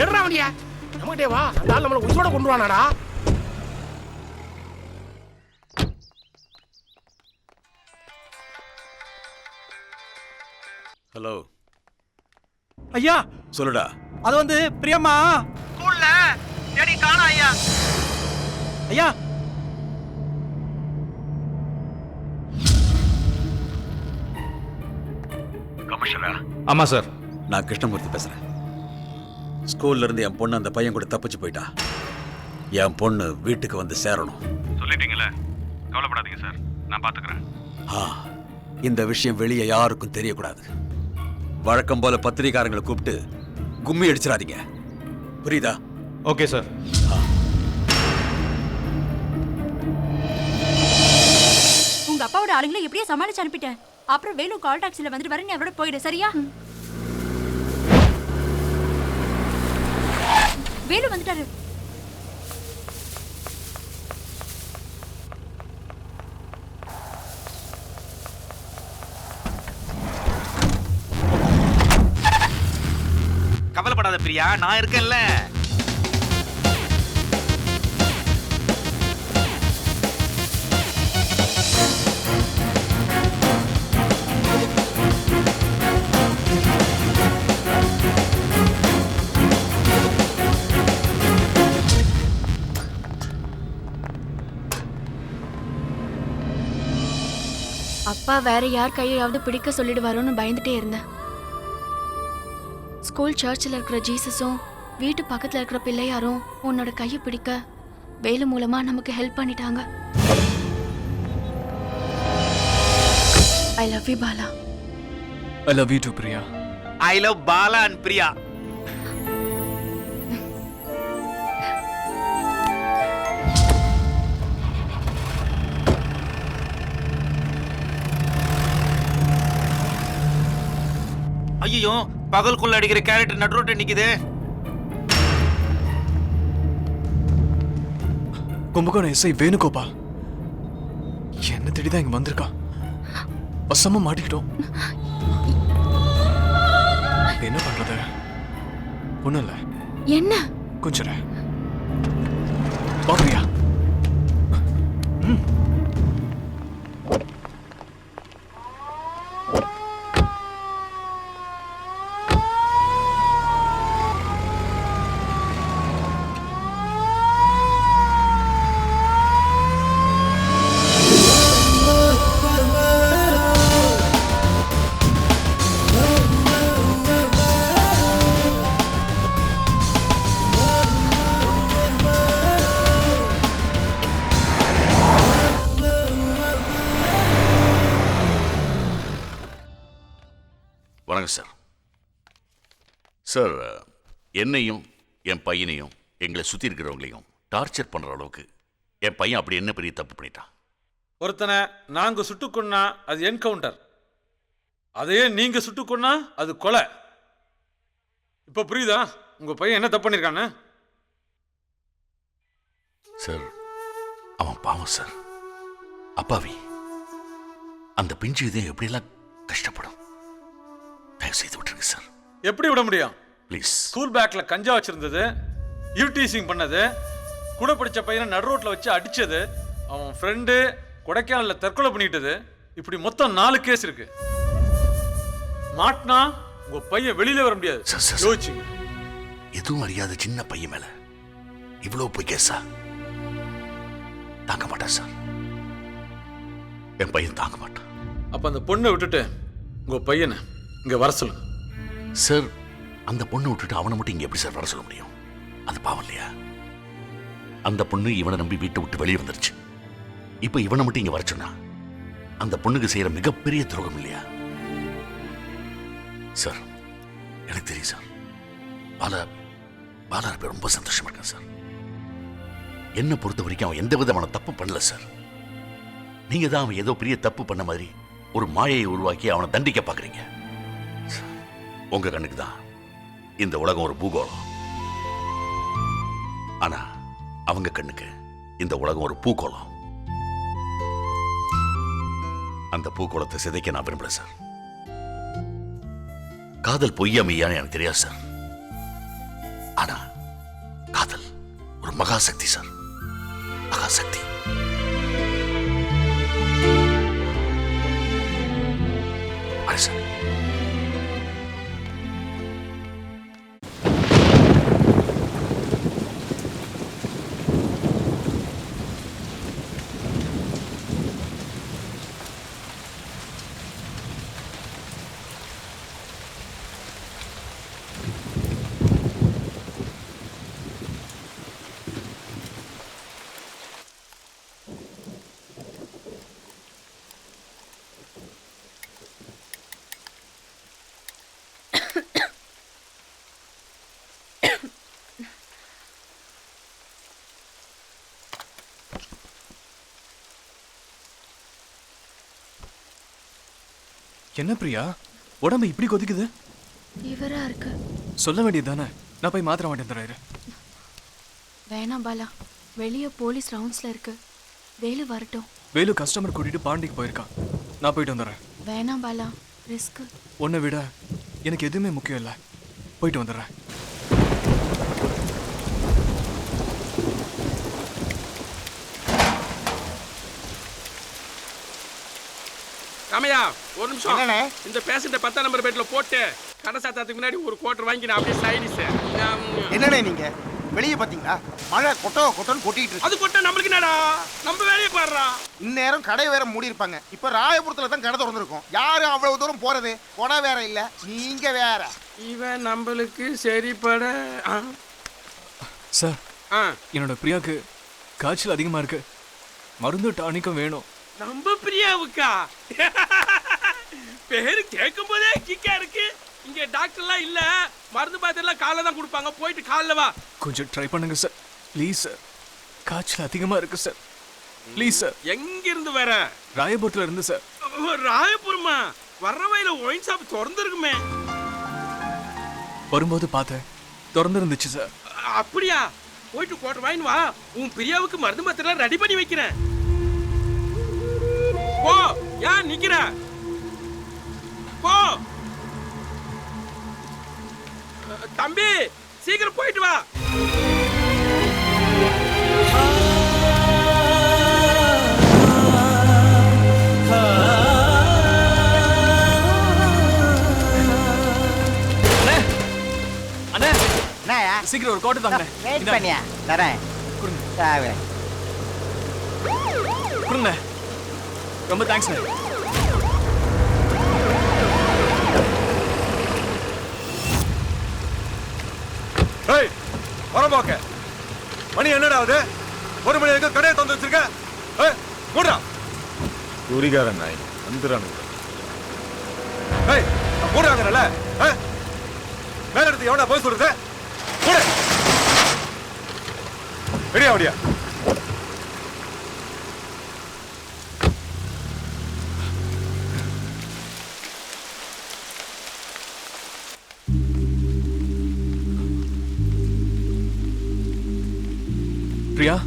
[SPEAKER 20] எடுறா வண்டியா. நம்மகிட்டே வா. அந்த ஆள் நம்மள உயிரோட கொண்டு வானாடா.
[SPEAKER 19] ஹலோ
[SPEAKER 2] ஐயா,
[SPEAKER 19] சொல்லுடா.
[SPEAKER 2] அது வந்து பிரியம்மா ஸ்கூல்ல தேடி காணோம் ஐயா. ஐயா,
[SPEAKER 19] கமிஷனரா?
[SPEAKER 10] ஆமா சார்.
[SPEAKER 19] நான் கிருஷ்ணமூர்த்தி பேசுறேன். ஸ்கூல்ல இருந்து என் பொண்ணு அந்த பையன் கூட தப்பிச்சு போயிட்டா. என் பொண்ணு வீட்டுக்கு வந்து சேரணும்.
[SPEAKER 1] சொல்லிட்டீங்களே, கவலைப்படாதீங்க சார், நான் பாத்துக்கிறேன்.
[SPEAKER 19] இந்த விஷயம் வெளியே யாருக்கும் தெரியக்கூடாது. வழக்கம் போல பத்திரிகாரங்களை கூப்பிட்டு கும்மி அடிச்சிடாதீங்க, புரியுதா?
[SPEAKER 10] Okay sir.
[SPEAKER 14] உங்க அப்பாவோட ஆளுங்களை எப்படியே சமாளிச்சு அனுப்பிட்டேன். அப்புறம் வேலூர் கால் டாக்ஸில வந்துட்டு வரேன், அவரோட போயிடு. சரியா? வேலு வந்துட்டாரு.
[SPEAKER 13] கவலைப்படாத பிரியா, நான் இருக்கேன்ல.
[SPEAKER 14] அப்பா வேற யார் கையாவது பிடிக்க சொல்லிடுவாரோன்னு பயந்துட்டே இருந்தேன். ஸ்கூல் சர்ச்சில் இருக்கிற ஜீசஸும் வீட்டு பக்கத்தில் இருக்கிற பிள்ளையாரும் உன்னோட கையை பிடிக்க வேலு மூலமா நமக்கு ஹெல்ப் பண்ணிட்டாங்க. I love you Bala.
[SPEAKER 4] I love you to Priya.
[SPEAKER 13] I love Bala and Priya. ஐயோ, பகல்குள்ள அடிக்கிற கேரக்டர் நடுரோட்ட நிக்குது.
[SPEAKER 4] கும்பகோணம் எஸ்ஐ வேணுகோபால் என்ன தேடிதான் இங்க வந்திருக்கான். வசமா மாட்டிக்கிட்டோம். என்ன பண்றது? ஒண்ணும் இல்ல.
[SPEAKER 14] என்ன?
[SPEAKER 4] கொஞ்சம் பாப்பியா?
[SPEAKER 6] வணக்கம் சார். சார், என்னையும் என் பையனையும் எங்களை சுற்றி இருக்கிறவங்களையும் டார்ச்சர் பண்ணுற அளவுக்கு என் பையன் அப்படி என்ன பெரிய தப்பு பண்ணிட்டான்?
[SPEAKER 18] ஒருத்தனை நாங்கள் சுட்டுக்கொன்னா அது என்கவுண்டர், அதையே நீங்கள் சுட்டுக்கொன்னா அது கொலை. இப்போ புரியுதா உங்கள் பையன் என்ன தப்பு பண்ணியிருக்கான்னு?
[SPEAKER 6] சார், அவன் பாவம் சார், அப்பாவி. அந்த பிஞ்சு இதே எப்படியெல்லாம் கஷ்டப்படும். தயவு செய்து விட்டுருங்க சார்.
[SPEAKER 18] எப்படி விட முடியும்?
[SPEAKER 6] ப்ளீஸ்.
[SPEAKER 18] ஸ்கூல் பேக்கில் கஞ்சா வச்சிருந்தது, ஈவ்டீசிங் பண்ணது, கூட படித்த பையனை நடு ரோட்டில் வச்சு அடித்தது, அவன் ஃப்ரெண்டு கொடைக்கானலில் தற்கொலை பண்ணிக்கிட்டது, இப்படி மொத்தம் 4 கேஸ் இருக்கு. மாட்டினா உங்கள் பையன் வெளியில வர முடியாது. யோசிச்சுங்க.
[SPEAKER 6] எதுவும் அறியாத சின்ன பையன் மேல இவ்வளவு போய் கேஸா? தாங்க மாட்டான் சார், என் பையன் தாங்க மாட்டான்.
[SPEAKER 18] அப்ப அந்த பொண்ணை விட்டுட்டு உங்க பையனை இங்க வர சொல்லுங்க.
[SPEAKER 6] சார், அந்த பொண்ணை விட்டுட்டு அவனை மட்டும் இங்க எப்படி சார் வர சொல்ல முடியும்? அது பாவம் இல்லையா? அந்த பொண்ணு இவனை நம்பி வீட்டை விட்டு வெளியே வந்துருச்சு. இப்ப இவனை மட்டும் இங்க வர சொன்னா அந்த பொண்ணுக்கு செய்யற மிகப்பெரிய துரோகம் இல்லையா? சார், எனக்கு தெரியும் சார், பாலா ரொம்ப சந்தோஷமா இருக்கேன் சார். என்ன பொறுத்த வரைக்கும் அவன் எந்த விதமான தப்பு பண்ணல சார். நீங்க தான் அவன் ஏதோ பெரிய தப்பு பண்ண மாதிரி ஒரு மாயையை உருவாக்கி அவனை தண்டிக்க பாக்குறீங்க. உங்க கண்ணுக்கு தான் இந்த உலகம் ஒரு பூகோளம், ஆனா அவங்க கண்ணுக்கு இந்த உலகம் ஒரு பூகோளம். அந்த பூகோளத்தை சிதைக்க நான் விரும்பல சார். காதல் பொய்யா மெய்யான்னு எனக்கு தெரியாது சார், ஆனா காதல் ஒரு மகாசக்தி சார், மகாசக்தி. சார்,
[SPEAKER 4] என்ன பிரியா, உடம்பு இப்படி கொதிக்குது?
[SPEAKER 14] இவரா இருக்கு.
[SPEAKER 4] சொல்ல வேண்டியது தானே, நான் போய் மாத்திர மாட்டேன் தராரு.
[SPEAKER 14] வேணாம் பாலா, வெளியே போலீஸ் ரவுண்ட்ஸ்ல இருக்கு. வேலு வரட்டும்.
[SPEAKER 4] வேலு கஸ்டமர் கூட்டிட்டு பாண்டிக்கு போயிருக்கான், நான் போயிட்டு வந்துடுறேன்.
[SPEAKER 14] வேணாம் பாலா, ரிஸ்க்.
[SPEAKER 4] உன்னை விட எனக்கு எதுவுமே முக்கியம் இல்லை, போயிட்டு வந்துடுறேன்.
[SPEAKER 21] ராமையா, ஒரு நிமிஷம். இந்த பேஷண்ட 10ஆம் நம்பர் பெட்ல போட்டு கடை சாத்தாத்துக்கு முன்னாடி ஒரு குவார்டர் வாங்கி நான் அப்படியே சைடிஸ்.
[SPEAKER 13] என்னண்ணே நீங்க வெளியே பாத்தீங்களா? மழை கொட்டோன்னு கொட்டிட்டு இருக்கு.
[SPEAKER 21] அது கொட்ட நம்மளுக்கு என்னடா, நம்ம வேலையை பாடுறா.
[SPEAKER 13] இந்நேரம் கடை வேற மூடி இருப்பாங்க. இப்ப ராயபுரத்துல தான் கடை திறந்துருக்கும். யாரும் அவ்வளவு தூரம் போறது? கொடை வேற இல்ல, நீங்க வேற.
[SPEAKER 21] இவன் நம்மளுக்கு சரிப்பட.
[SPEAKER 4] சார், என்னோட பிரியாக்கு காய்ச்சல் அதிகமா இருக்கு, மருந்து டானிக்கும் வேணும்.
[SPEAKER 21] நம்ம பிரியாவுக்கா? பேரு கேட்கும் போதே கிக்கா இருக்கு. இங்க டாக்டர்லாம் இல்ல, மருந்து மாத்திரலாம் காலைல தான் கொடுப்பாங்க. போயிட்டு காலைல வா.
[SPEAKER 4] கொஞ்சம் ட்ரை பண்ணுங்க சார், ப்ளீஸ் சார். காய்ச்சல் அதிகமா இருக்கு சார், ப்ளீஸ் சார்.
[SPEAKER 21] எங்க இருந்து வர?
[SPEAKER 4] ராயபுரத்துல இருந்து சார்.
[SPEAKER 21] ராயபுரமா? வர்ற வழியில ஒயின் ஷாப் திறந்துருக்குமே.
[SPEAKER 4] வரும்போது பார்த்தேன், திறந்து இருந்துச்சு சார்.
[SPEAKER 21] அப்படியா? போயிட்டு குவார்டர் வாங்கி வா. உன் பிரியாவுக்கு மருந்து மாத்திரம் ரெடி பண்ணி வைக்கிறேன். போ, ஏன் நிக்கிற? போ தம்பி, சீக்கிரம் போயிட்டு வா.
[SPEAKER 4] அண்ணே, சீக்கிரம் ஒரு கோட்டை தாங்க.
[SPEAKER 2] வெயிட் பண்ணியா தரேன்.
[SPEAKER 4] கொடுங்க. கொடுங்க, ரொம்ப தேங்க்ஸ்.
[SPEAKER 10] வரம்போக்க மணி என்னடா ஆகுது? 1 மணி வரைக்கும் கடையை திறந்து வச்சிருக்க. மூடா, குடிகாரன் நாய் வந்துறானுங்க. போடுறாங்கல்ல மேல எடுத்து எவனா போய் சொல்றது போடு ரெடியா ஓடியா
[SPEAKER 4] பிரியா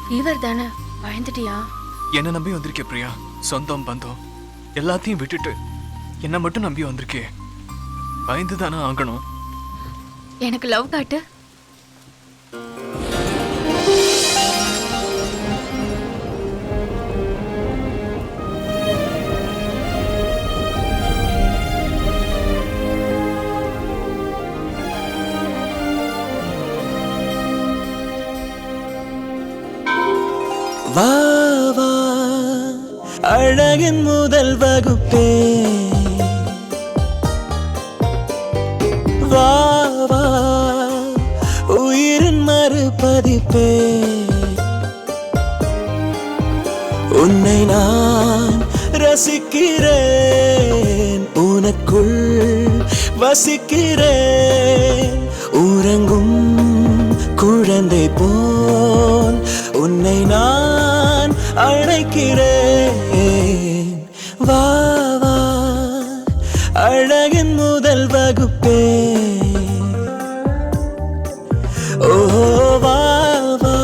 [SPEAKER 14] ஃபீவர் தானே, பயந்துட்டியா?
[SPEAKER 4] என்ன நம்பி வந்திருக்கே பிரியா, சொந்தம் பந்தம் எல்லாத்தையும் விட்டுட்டு என்ன மட்டும் நம்பி வந்திருக்கே, பயந்து தானே ஆகணும்.
[SPEAKER 14] எனக்கு லவ் காட்டு.
[SPEAKER 2] வா வா அழகின் முதல் வகுப்பே, வா வா உயிரின் மறுபதிப்பே, உன்னை நான் ரசிக்கிறேன், உனக்குள் வசிக்கிறேன், உறங்கும் குழந்தை போல் உன்னை நான் அழைக்கிறேன். வா வா அழகின் முதல் வகுப்பே, ஓ வா வா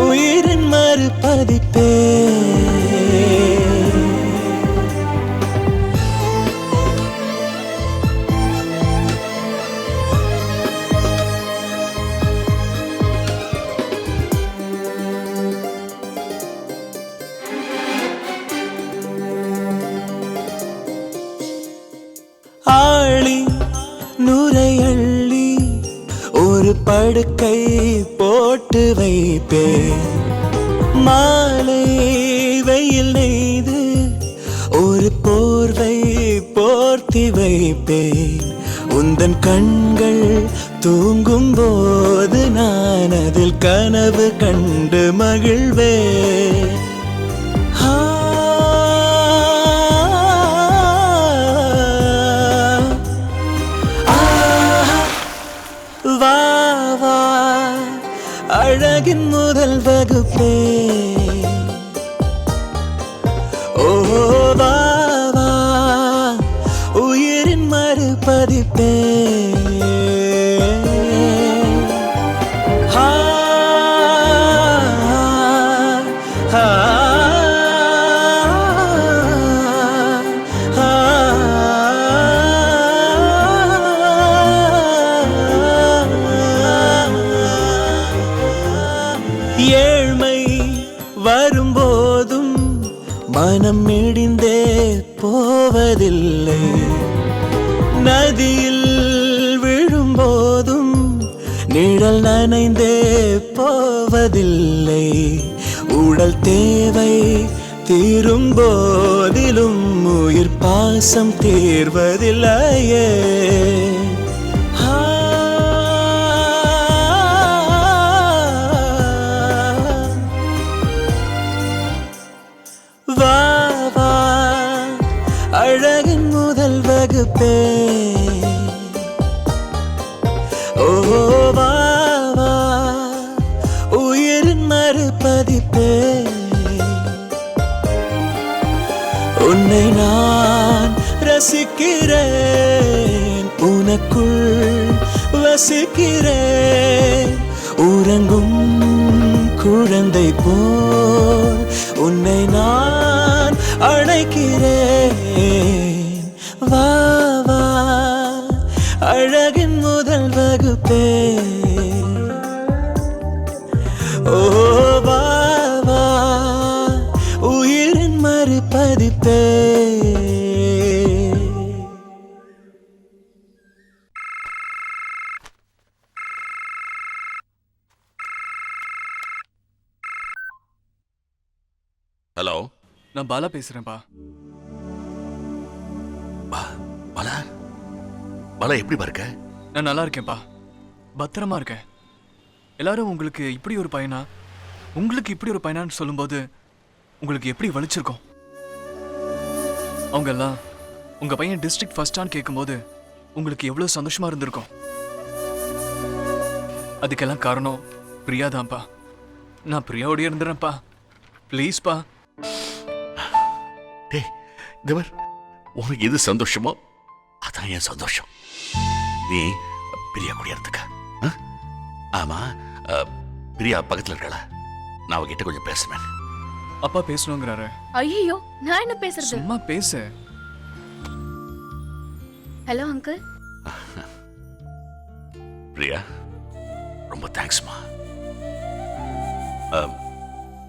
[SPEAKER 2] உயிரின் மறுபதிப்பே. ஆளி நுரையள்ளி ஒரு படுக்கை போட்டு வைப்பேன், மாலை வெயில் நெய்து ஒரு போர்வை போர்த்தி வைப்பேன், உந்தன் கண்கள் தூங்கும் போது நான் அதில் கனவு கண்டு மகிழ்வேன். வா வா அழகின் முதல் வகுப்பே, ஓ வா வா உயிரின் மறுபதிப்பே. ஹா ஹா ஏழ்மை வரும்போதும் மனம் இடிந்தே போவதில்லை, நதியில் விழும்போதும் நிழல் நனைந்தே போவதில்லை, உடல் தேவை தீரும் போதிலும் உயிர் பாசம் தீர்வதில்லையே. வா வா அழகின் முதல் வகுப்பே, ஓ வா வா உயிரின் மறுபதிப்பே, உன்னை நான் ரசிக்கிறேன், உனக்குள் வசிக்கிறேன், உறங்கும் குழந்தை போல் உன்னை நான் அழைக்கிறேன். வா வா அழகின் முதல் வகுப்பே, ஓ வா வா உயிரின் மறுபதிப்பே.
[SPEAKER 6] ஹலோ,
[SPEAKER 4] நான் பாலா பேசுறேன்ப்பா.
[SPEAKER 6] பாலா, பாலா எப்படி இருக்க?
[SPEAKER 4] நான் நல்லா இருக்கேன்ப்பா, பத்திரமா இருக்கேன். எல்லாரும் உங்களுக்கு இப்படி ஒரு பையனா, உங்களுக்கு இப்படி ஒரு பையனான்னு சொல்லும்போது உங்களுக்கு எப்படி வலிச்சிருக்கும்? அவங்க எல்லாம் உங்க பையன் டிஸ்ட்ரிக்ட் ஃபர்ஸ்டான்னு கேட்கும்போது உங்களுக்கு எவ்வளவு சந்தோஷமா இருந்திருக்கும். அதுக்கெல்லாம் காரணம் பிரியா தான்ப்பா. நான் பிரியாவோடய இருந்துறேன்ப்பா, ப்ளீஸ்ப்பா.
[SPEAKER 6] டேய் தேவர், உனக்கு எது சந்தோஷமோ அதான் என் சந்தோஷம். நீ பிரியா கூட இருந்துக்க. ஆமா, பிரியா பக்கத்துல இருக்கல, நான் அவகிட்ட கொஞ்சம் பேசுவேன்.
[SPEAKER 4] அப்பா பேசணுங்கிறாரு.
[SPEAKER 14] ஐயோ, நான் என்ன பேசுறது?
[SPEAKER 4] சும்மா பேசு.
[SPEAKER 14] Hello uncle.
[SPEAKER 6] பிரியா, ரொம்ப தேங்க்ஸ்மா.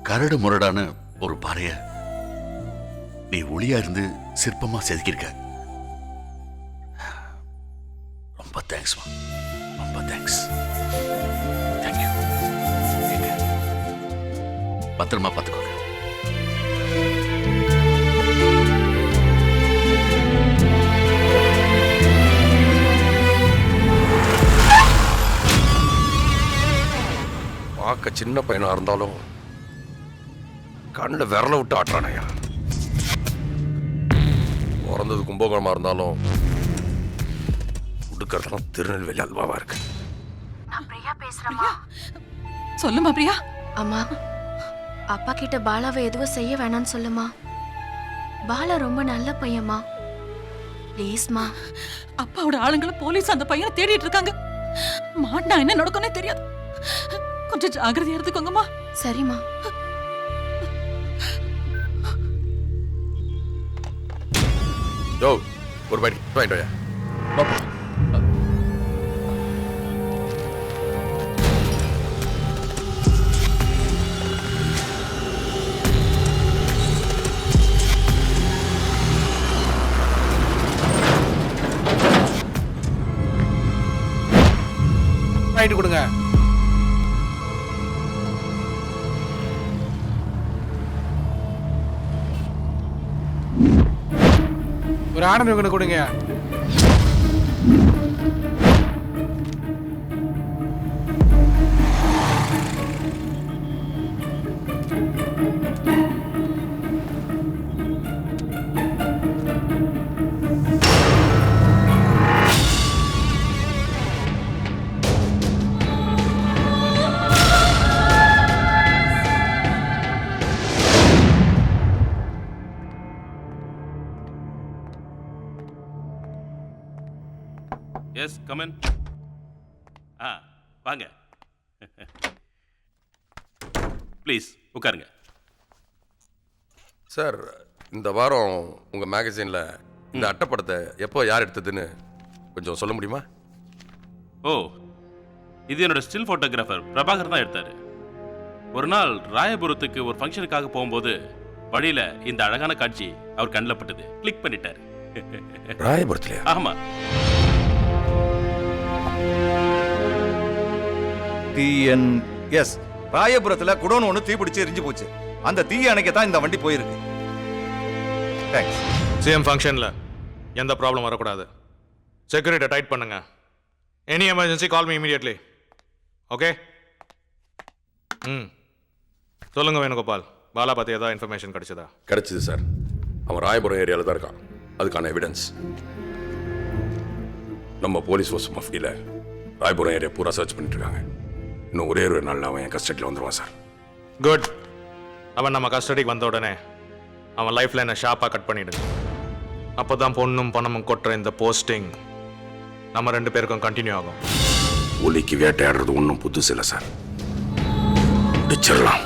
[SPEAKER 6] கரடு முரடான ஒரு பாறைய நீ ஒளியா இருந்து சிற்பமா செதுக்கியிருக்க. ரொம்ப தேங்க்ஸ்மா, ரொம்ப தேங்க்ஸ். தேங்க்யூ. பத்திரமா பார்த்துக்கோங்க.
[SPEAKER 9] பார்க்க சின்ன பையனா இருந்தாலும் கண்ணில் விரல விட்டு ஆட்டுறானையா. பிறந்தது கும்பகோணமா இருந்தாலும் உடுக்கிறதுலாம் திருநெல்வேலி அல்வாவா இருக்கு.
[SPEAKER 14] நான் பிரியா பேசுறேம்மா.
[SPEAKER 5] சொல்லுமா பிரியா.
[SPEAKER 14] அம்மா, அப்பா கிட்ட பாலாவை எதுவும் செய்ய வேணாம்னு சொல்லுமா. பாலா ரொம்ப நல்ல பையன்மா, ப்ளீஸ்மா.
[SPEAKER 5] அப்பாவோட ஆளுங்களை போலீஸ் அந்த பையனை தேடிட்டு இருக்காங்க. மாட்டா என்ன நடக்கும்னே தெரியாது, கொஞ்சம் ஜாகிரதையா இருந்துக்கோங்கம்மா.
[SPEAKER 14] சரிம்மா.
[SPEAKER 9] யோ, ஒரு பைட் வாங்கிட்டு வாயா.
[SPEAKER 4] பாப்பா,
[SPEAKER 20] வாங்கிட்டு கொடுங்க. ஒரு ஆனந்தம் கொடுங்க.
[SPEAKER 7] Yes come on. வாங்க ப்ளீஸ் உட்காருங்க.
[SPEAKER 9] சார், இந்த வாரம் உங்க மேகசின்ல இந்த அட்டைப்படத்தை எப்போ யார் எடுத்ததுன்னு கொஞ்சம் சொல்ல முடியுமா?
[SPEAKER 7] ஓ, இது என்னோட ஸ்டில் ஃபோட்டோகிராஃபர் பிரபாகர் தான் எடுத்தாரு. ஒரு நாள் ராயபுரத்துக்கு ஒரு ஃபங்க்ஷனுக்காக போகும்போது வழியில இந்த அழகான காட்சி அவர் கண்ணில் பட்டது. கிளிக் பண்ணிட்டாரு.
[SPEAKER 9] ராயபுரத்துல?
[SPEAKER 7] ஆமா.
[SPEAKER 10] எஸ், ராயபுரத்துல குடோன் ஒன்று தீப்பிடிச்சு எரிஞ்சு போச்சு. அந்த தீ அணைக்க தான் இந்த வண்டி போயிருக்கு. தேங்க்ஸ்.
[SPEAKER 18] சிஎம் ஃபங்க்ஷனில் எந்த ப்ராப்ளம் வரக்கூடாது. செக்யூரிட்டியை டைட் பண்ணுங்க. Any emergency call me immediately. Okay? சொல்லுங்க வேணுகோபால், பாலா பற்றி ஏதாவது இன்ஃபர்மேஷன் கிடைச்சதா?
[SPEAKER 9] கிடைச்சிது சார். அவன் ராயபுரம் ஏரியாவில் தான் இருக்கான். அதுக்கான எவிடன்ஸ் நம்ம போலீஸ் ஃபோர்ஸ் மஃப்டியில் ராயபுரம் ஏரியா பூரா சர்ச் பண்ணிட்டு இருக்காங்க. இன்னும் ஒரே ஒரு நாளில் அவன் என் கஸ்டடியில் வந்துடுவான் சார்.
[SPEAKER 18] குட். அவன் நம்ம கஸ்டடிக்கு வந்த உடனே அவன் லைஃப்ல என்ன ஷார்ப்பாக கட் பண்ணிடுங்க. அப்போ தான் பொண்ணும் பணமும் கொட்டுற இந்த போஸ்டிங் நம்ம 2 பேருக்கும் கண்டினியூ ஆகும்.
[SPEAKER 9] ஒலிக்கு வேட்டையாடுறது ஒன்றும் புதுசு இல்லை சார். முடிச்சிடலாம்.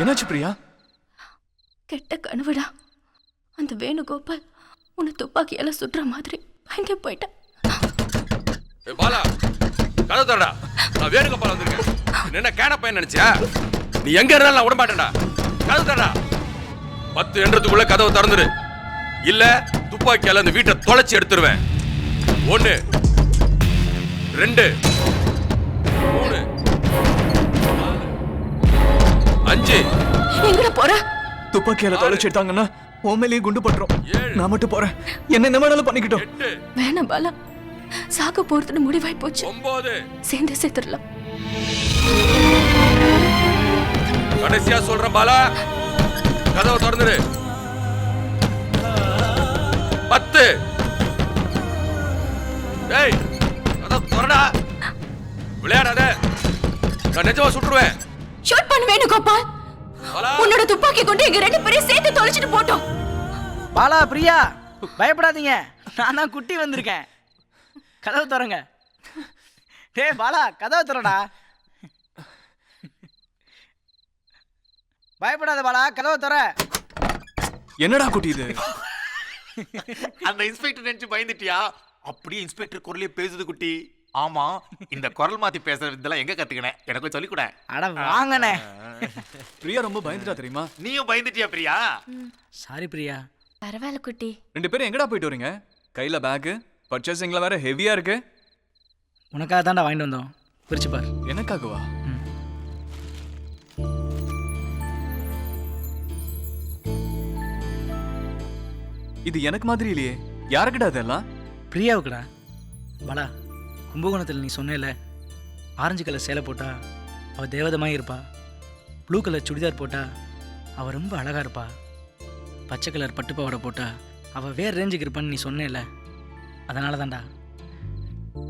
[SPEAKER 4] என்னாச்சு பிரியா?
[SPEAKER 14] கெட்ட கனவுடா. அந்த வேணுகோபால் உன்னை துப்பாக்கியால சுடுற மாதிரி பயந்து போயிட்டேன்.
[SPEAKER 9] பாலா கதவு தரடா. நான் வேணுகோபால் வந்திருக்கேன். என்ன கேன பையன் நினைச்சியா? நீ எங்க இருந்தாலும் நான் விட மாட்டேன்டா. கதவு தரடா. 10 என்றதுக்குள்ள கதவை திறந்துரு. இல்ல துப்பாக்கியால அந்த வீட்டை தொலைச்சி எடுத்துருவேன். 1 2 3 5.
[SPEAKER 14] எங்கடா போற?
[SPEAKER 4] துப்பாக்கியால தொலைச்சு எடுத்தாங்கன்னா உண்மையிலேயே குண்டு பண்றோம். நான் மட்டும் போறேன். என்ன வேணாலும் பண்ணிக்கிட்டோம்.
[SPEAKER 14] வேணாம் பாலா, சாக போறதுன்னு முடிவாய் போச்சு.
[SPEAKER 9] 9.
[SPEAKER 14] சேர்ந்து சேர்த்துடலாம்.
[SPEAKER 9] கடைசியா சொல்றேன் பாலா, கதவை திறந்துரு. 10. டேய் கதவை திறடா. விளையாடாத, நான் நிஜமா சுட்டுருவேன்.
[SPEAKER 14] ஷூட் பண்ண வேணுகோபால். உன்னோட துப்பாக்கி கொண்டு எங்க 2 பேரையும் சேர்த்து தொலைச்சிட்டு போட்டோம்.
[SPEAKER 2] பாலா, பிரியா, பயப்படாதீங்க. நான் தான் குட்டி வந்திருக்கேன். கதவு திறங்க. டேய் பாலா, கதவு திறடா. பயப்படாத பாலா, கதவு திற.
[SPEAKER 4] என்னடா குட்டி இது?
[SPEAKER 11] அந்த இன்ஸ்பெக்டர் நினைச்சு பயந்துட்டியா? அப்படியே இன்ஸ்பெக்டர் குரலே பேசுது குட்டி. ஆமா, இந்த குரல் மாத்தி பேசுறது இதெல்லாம் எங்க கத்துக்கினேன்? எனக்கு சொல்லி கூட.
[SPEAKER 2] அட வாங்கனே.
[SPEAKER 4] பிரியா ரொம்ப பயந்துட்டா தெரியுமா?
[SPEAKER 11] நீயும் பயந்துட்டியா பிரியா?
[SPEAKER 2] சாரி பிரியா.
[SPEAKER 14] பரவாயில்ல குட்டி.
[SPEAKER 4] 2 பேரும் எங்கடா போயிட்டு வரீங்க? கையில பேக், பர்ச்சேசிங்ல வேற ஹெவியா இருக்கு.
[SPEAKER 2] உனக்காக தான்டா வாங்கிட்டு வந்தோம். பிரிச்சு பார்.
[SPEAKER 4] எனக்காகவா? இது எனக்கு மாதிரி இல்லையே. யாருக்குடா அதெல்லாம்?
[SPEAKER 2] பிரியாவுக்குடா. பாலா, கும்பகோணத்தில் நீ சொன்னேல, ஆரஞ்சு கலர் சேலை போட்டா அவள் தேவதமாக இருப்பா, ப்ளூ கலர் சுடிதார் போட்டா அவள் ரொம்ப அழகாக இருப்பா, பச்சை கலர் பட்டுப்பாவடை போட்டா அவள் வேறு ரேஞ்சுக்கு இருப்பான்னு நீ சொன்னேல, அதனால தான்டா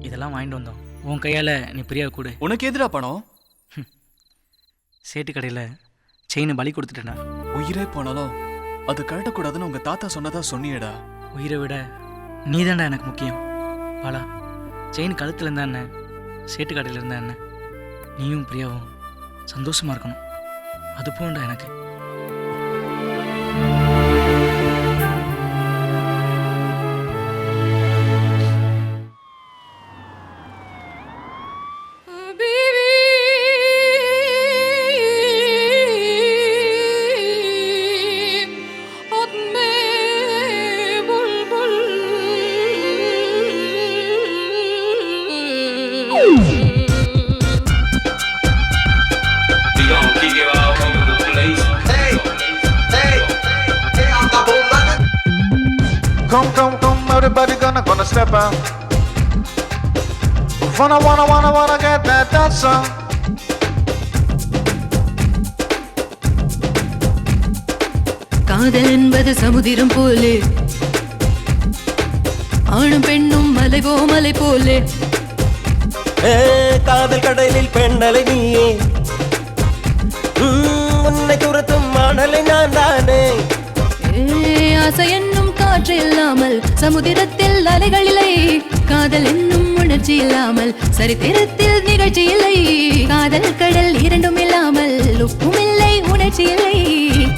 [SPEAKER 2] இதெல்லாம் வாங்கிட்டு வந்தோம். உன் கையால் நீ பிரியாவை கொடு.
[SPEAKER 4] உனக்கு எதிரா பணம்?
[SPEAKER 2] சேட்டு கடையில் செயினை பலி கொடுத்துட்டேனா.
[SPEAKER 4] உயிரே போனாலும் அது கழட்டக்கூடாதுன்னு உங்க தாத்தா சொன்னதா சொன்னியடா.
[SPEAKER 2] உயிரை விட நீ தான்டா எனக்கு முக்கியம். பாலா, செயின் கழுத்தில் இருந்தா என்ன, சேட்டு கடையில் இருந்தா என்ன, நீயும் பிரியாவும் சந்தோஷமா இருக்கணும். அது போண்டா எனக்கு.
[SPEAKER 8] Come, everybody gonna step out. Wanna get that dancer.
[SPEAKER 5] காதல் என்பது சமுதிரம் போலே, ஆணும் பெண்ணும் மலைவோ மலை போலே.
[SPEAKER 22] காதல் கடலில் பெண்ணலை நீயே, உன்னை துரத்தும் மாடலை நான் தானே.
[SPEAKER 5] ஆசை என்னும் காற்று இல்லாமல் சமுதிரத்தில் அலைகள் இல்லை, காதல் என்னும் உணர்ச்சி இல்லாமல் சரித்திரத்தில் நிகழ்ச்சி இல்லை. காதல் கடல் இரண்டும் இல்லாமல் உப்பும் இல்லை உணர்ச்சி இல்லை.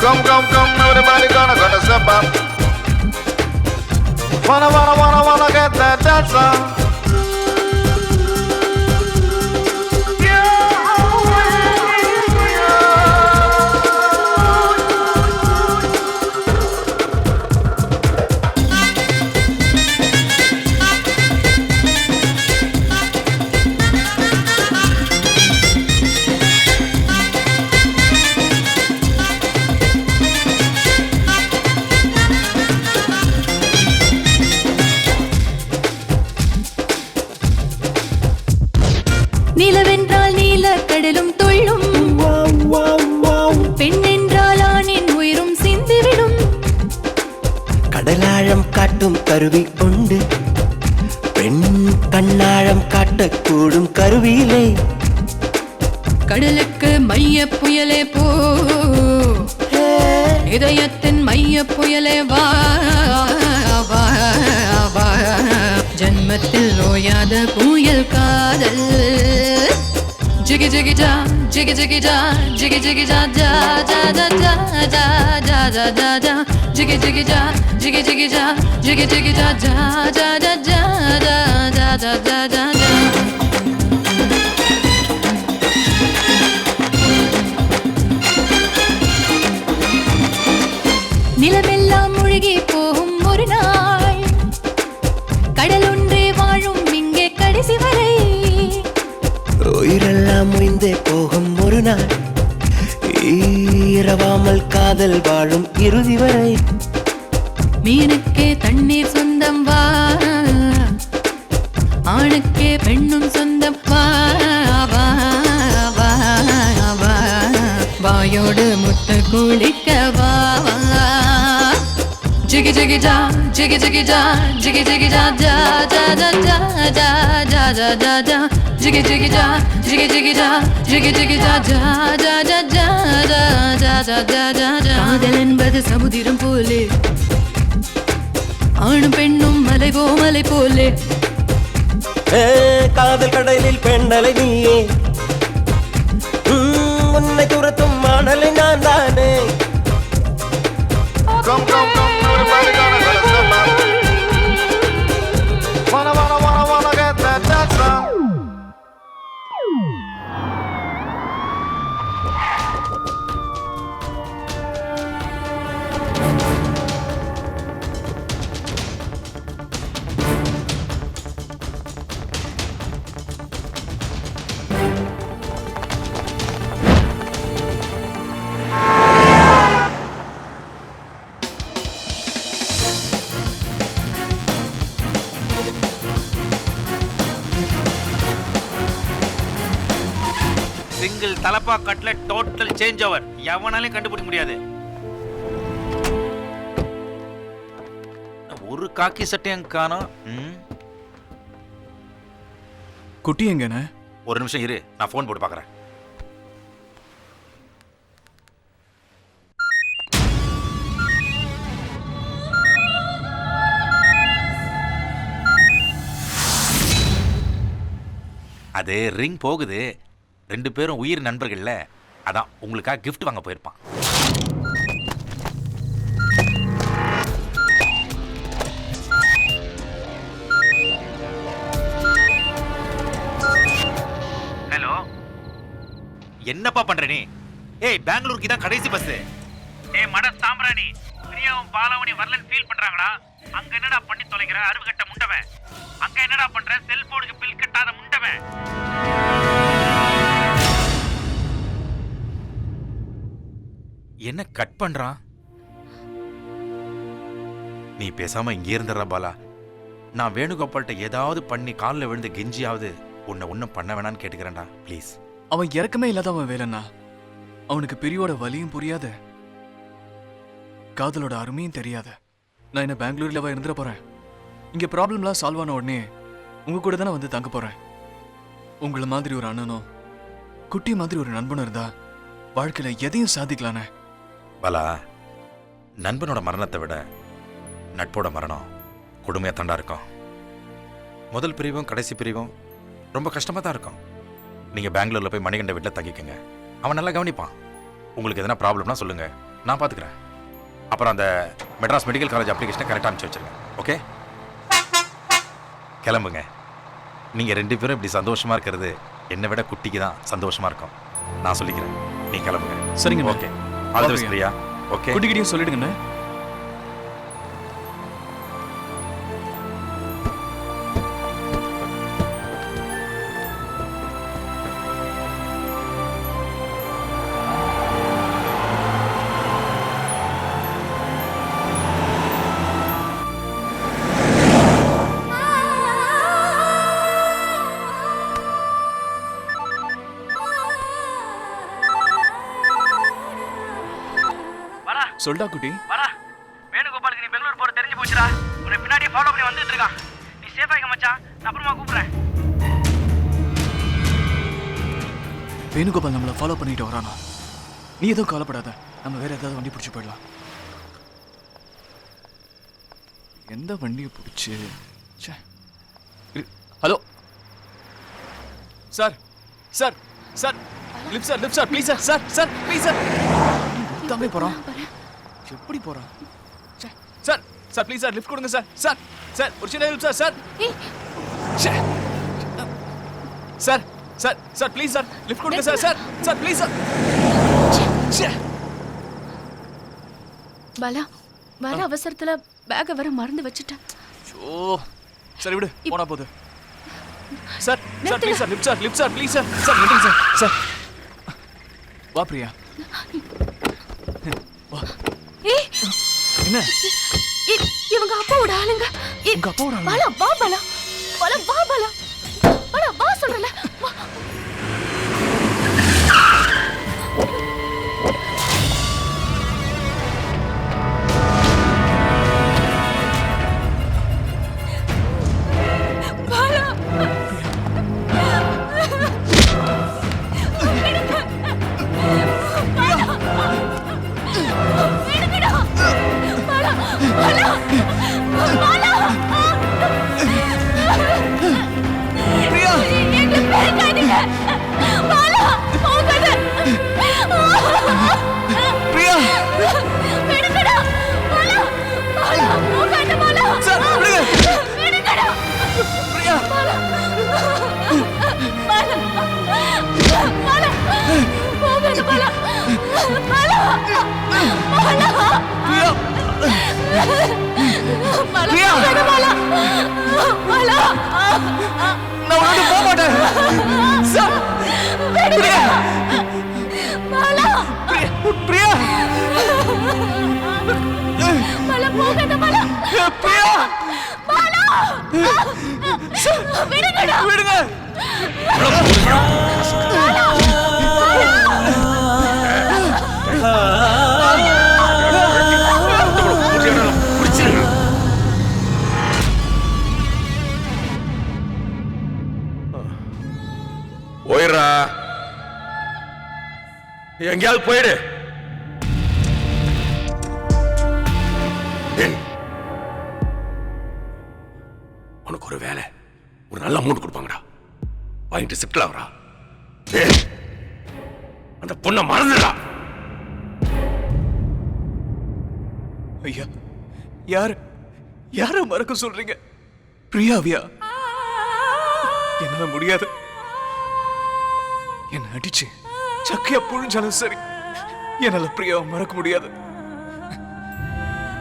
[SPEAKER 8] Come, everybody gonna step up. Wanna get that dancer.
[SPEAKER 5] நிலவென்றால் நீல கடலும் துள்ளும், பெண் என்றால் ஆணின் உயிரும் சிந்திவிடும்.
[SPEAKER 22] கடலாழம் காட்டும் கருவி உண்டு, பெண் கண்ணாழம் காட்டக்கூடும் கருவியிலே.
[SPEAKER 5] கடலுக்கு மைய புயலே போ, இதயத்தின் மைய புயலே வா வா வா. ஜன்மத்தில் ஓயாத புயல் காதல், ஜிகி jiggy jiggy ja, jiggy jiggy ja, jiggy jiggy ja, ja ja ja ja ja ja ja ja ja, jiggy jiggy ja, jiggy jiggy ja, jiggy jiggy ja, ja ja ja ja ja ja ja ja ja. நிலமெல்லாம் முழுகி போகும் ஒரு நாள், கடல் ஒன்றே வாழும் இங்கே கடைசி வரை.
[SPEAKER 22] உயிரெல்லாம் முடிந்தே போகும் ஒரு நாள், இரவாமல் காதல் வாழும் இறுதி வரை.
[SPEAKER 5] மீனுக்கே தண்ணீர் சொந்தம் வா, ஆணுக்கே பெண்ணும் சொந்தம் வா வா வா வா, வாயோடு முத்த குளிக்க வா வா. Jiggy jiggy ja, jiggy jiggy ja, jiggy jiggy ja, ja ja ja ja ja ja ja ja ja, jiggy jiggy ja, jiggy jiggy ja, jiggy jiggy ja, ja ja ja ja ja ja ja ja ja ja. காதல் என்பது சமுதிரம் போலே, ஆணும் பெண்ணும் மலைவோ மலை போலே.
[SPEAKER 22] காதல் கடலில் பெண்ணலை நீயே, உன்னை துரத்தும் மாடலை நான் தானே.
[SPEAKER 8] Come, come, come, everybody gonna let us come out. Wanna get that dance on.
[SPEAKER 11] Single தலப்பா கட்லெட் டோட்டல் சேஞ்ச் ஓவர். எவனாலையும் கண்டுபிடிக்க முடியாது. ஒரு காக்கி சட்டையும் காணோம்.
[SPEAKER 4] குட்டி எங்கண்ணே?
[SPEAKER 11] ஒரு நிமிஷம் இரு, நான் ஃபோன் போட்டு பார்க்குறேன். அது ரிங் போகுது. ரெண்டு பேரும் உயிர் நண்பர்கள்ல, அதான் உங்களுக்காக கிஃப்ட் வாங்க போயிருப்பான். ஹலோ, என்னப்பா பண்ற நீ? ஏய், பெங்களூருக்கு தான் கடைசி பஸ். ஏய் மட சாம்பிராணி, பிரியாவும் பாலாவணி வரலன்னு ஃபீல் பண்றாங்கடா. அங்க என்னடா பண்ணி தொலைக்கிற அருவுகட்ட முண்டவன்? அங்க என்னடா பண்ற செல்போனுக்கு பில் கட்டாத முண்டவன்? என்ன கட் பண்றான்? நீ பேசாம இங்கே இருந்துடுற பாலா. நான் வேணுகோபால்கிட்ட ஏதாவது பண்ணி காலில் விழுந்து கெஞ்சியாவது உன்னை ஒன்றும் பண்ண வேணான்னு கேட்டுக்கிறேன்டா ப்ளீஸ்.
[SPEAKER 4] அவன் இறக்கமே இல்லாதவன் வேலைண்ணா. அவனுக்கு பிரியோட வலியும் புரியாத, காதலோட அருமையும் தெரியாத. நான் என்ன பெங்களூர்லவா இருந்துட போறேன்? இங்க ப்ராப்ளம்லாம் சால்வ் ஆன உடனே உங்க கூட தானே வந்து தங்க போறேன். உங்களை மாதிரி ஒரு அண்ணனும் குட்டி மாதிரி ஒரு நண்பனும் இருந்தா வாழ்க்கையில எதையும் சாதிக்கலானே.
[SPEAKER 11] பாலா, நண்பனோட மரணத்தை விட நட்போட மரணம் கொடுமையாக தாண்டா இருக்கும். முதல் பிரிவும் கடைசி பிரிவும் ரொம்ப கஷ்டமாக தான் இருக்கும். நீங்கள் பெங்களூரில் போய் மணிகண்ட வீட்டில் தங்கிக்கங்க. அவன் நல்லா கவனிப்பான். உங்களுக்கு எதனா ப்ராப்ளம்னா சொல்லுங்கள், நான் பார்த்துக்கிறேன். அப்புறம் அந்த மெட்ராஸ் மெடிக்கல் காலேஜ் அப்ளிகேஷனை கரெக்டாக அனுப்பிச்சி வச்சுருங்க. ஓகே, கிளம்புங்க. நீங்கள் ரெண்டு பேரும் இப்படி சந்தோஷமாக இருக்கிறது என்னை விட குட்டிக்கு தான் சந்தோஷமாக இருக்கும். நான் சொல்லிக்கிறேன், நீ கிளம்புங்க.
[SPEAKER 4] சரிங்க.
[SPEAKER 11] Okay, all the best Priya. Okay,
[SPEAKER 4] குட்டிக்கிட்டையும் சொல்லிடுங்கண்ணே. சொல்டா குட்டி.
[SPEAKER 2] வரா, வேணுகோபாலுக்கு நீ பெங்களூர் போற தெரிஞ்சு போச்சுடா. உன்னை பின்னாடியே ஃபாலோ பண்ணி வந்துட்டு இருக்கான். நீ சேஃபா இருக்க மச்சான். நான் அப்புறமா கூப்பிடுறேன்.
[SPEAKER 4] வேணுகோபால் நம்மளை ஃபாலோ பண்ணிட்டு வரானா? நீ எதுவும் கவலைப்படாத, நம்ம வேற ஏதாவது வண்டி பிடிச்சி போயிடலாம். எந்த வண்டியை பிடிச்சி? Hello sir, sir sir lift sir please sir please sir தம்பி போறோம் எப்படி போறோம் சார் ப்ளீஸ் சார் லிஃப்ட் கொடுங்க சார் ஒரு சின்ன help sir please sir lift கொடுங்க சார் ப்ளீஸ் சார்
[SPEAKER 14] பாலா வர அவசரத்துல பேக வர மறந்து வச்சுட்டேன்.
[SPEAKER 4] சரி விடு போனா போகுது. Sir please sir lift sir please sir நில்லுங்க சார் வா பிரியா வா. என்ன
[SPEAKER 14] இவங்க அப்பாவோட ஆளுங்க.
[SPEAKER 4] உங்க அப்பாவோட ஆளுங்க?
[SPEAKER 14] பாலா வா பாலா வா சொல்றல.
[SPEAKER 9] போயிடுறா, எங்கேயாவது போயிடு. உனக்கு ஒரு வேலை, ஒரு நல்ல அமௌண்ட் கொடுப்பாங்கடா, வாங்கிட்டு செட்டில் ஆகுறா. அந்த பொண்ணை மறந்துடா.
[SPEAKER 4] ஐயா யார மறக்க சொல்றீங்க? பிரியாவியா? என்னால முடியாது. என்ன அடிச்சு சக்கையா புழிஞ்சாலும் சரி, என்னால பிரியாவை மறக்க முடியாது.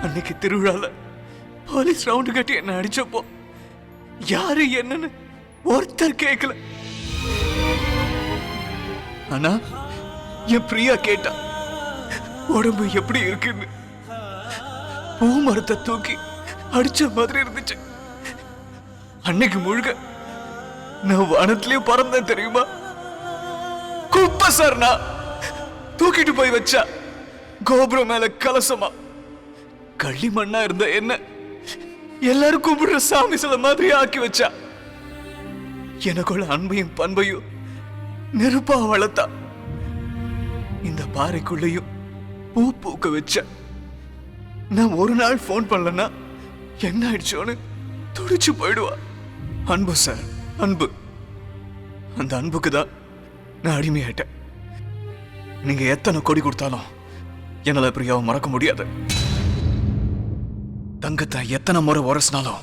[SPEAKER 4] அன்னைக்கு திருவிழால போலீஸ் ரவுண்டு கட்டி என்ன அடிச்சப்போ யாரு என்னன்னு ஒருத்தர் கேட்கல. ஆனா என் பிரியா கேட்டா உடம்பு எப்படி இருக்குன்னு. பூ மரத்தை தூக்கி அடிச்ச மாதிரி இருந்துச்சு. அன்னைக்கு முழுக்க நான் வானத்திலேயே பறந்தேன் தெரியுமா? குப்பை சார் நான் தூக்கிட்டு போய் வச்சா கோபுரம் மேல கலசமா. கள்ளி மண்ணா இருந்த என்ன எல்லாரும் கும்பிடுற சாமி சில மாதிரி ஆக்கி வச்சா. எனக்குள்ள அன்பையும் பண்பையும் நெருப்பா வளர்த்தா. இந்த பாறைக்குள்ளையும் பூ பூக்க வச்ச. நான் ஒரு நாள் போன் பண்ணலன்னா என்ன ஆயிடுச்சோன்னு துடிச்சு போயிடுவா. அன்பு சார், அன்பு. அந்த அன்புக்கு தான் நான் அடிமையாயிட்டேன். நீங்க எத்தனை கொடி கொடுத்தாலும் என்னால பிரியாவை மறக்க முடியாது. தங்கத்தை எத்தனை முறை உரசினாலும்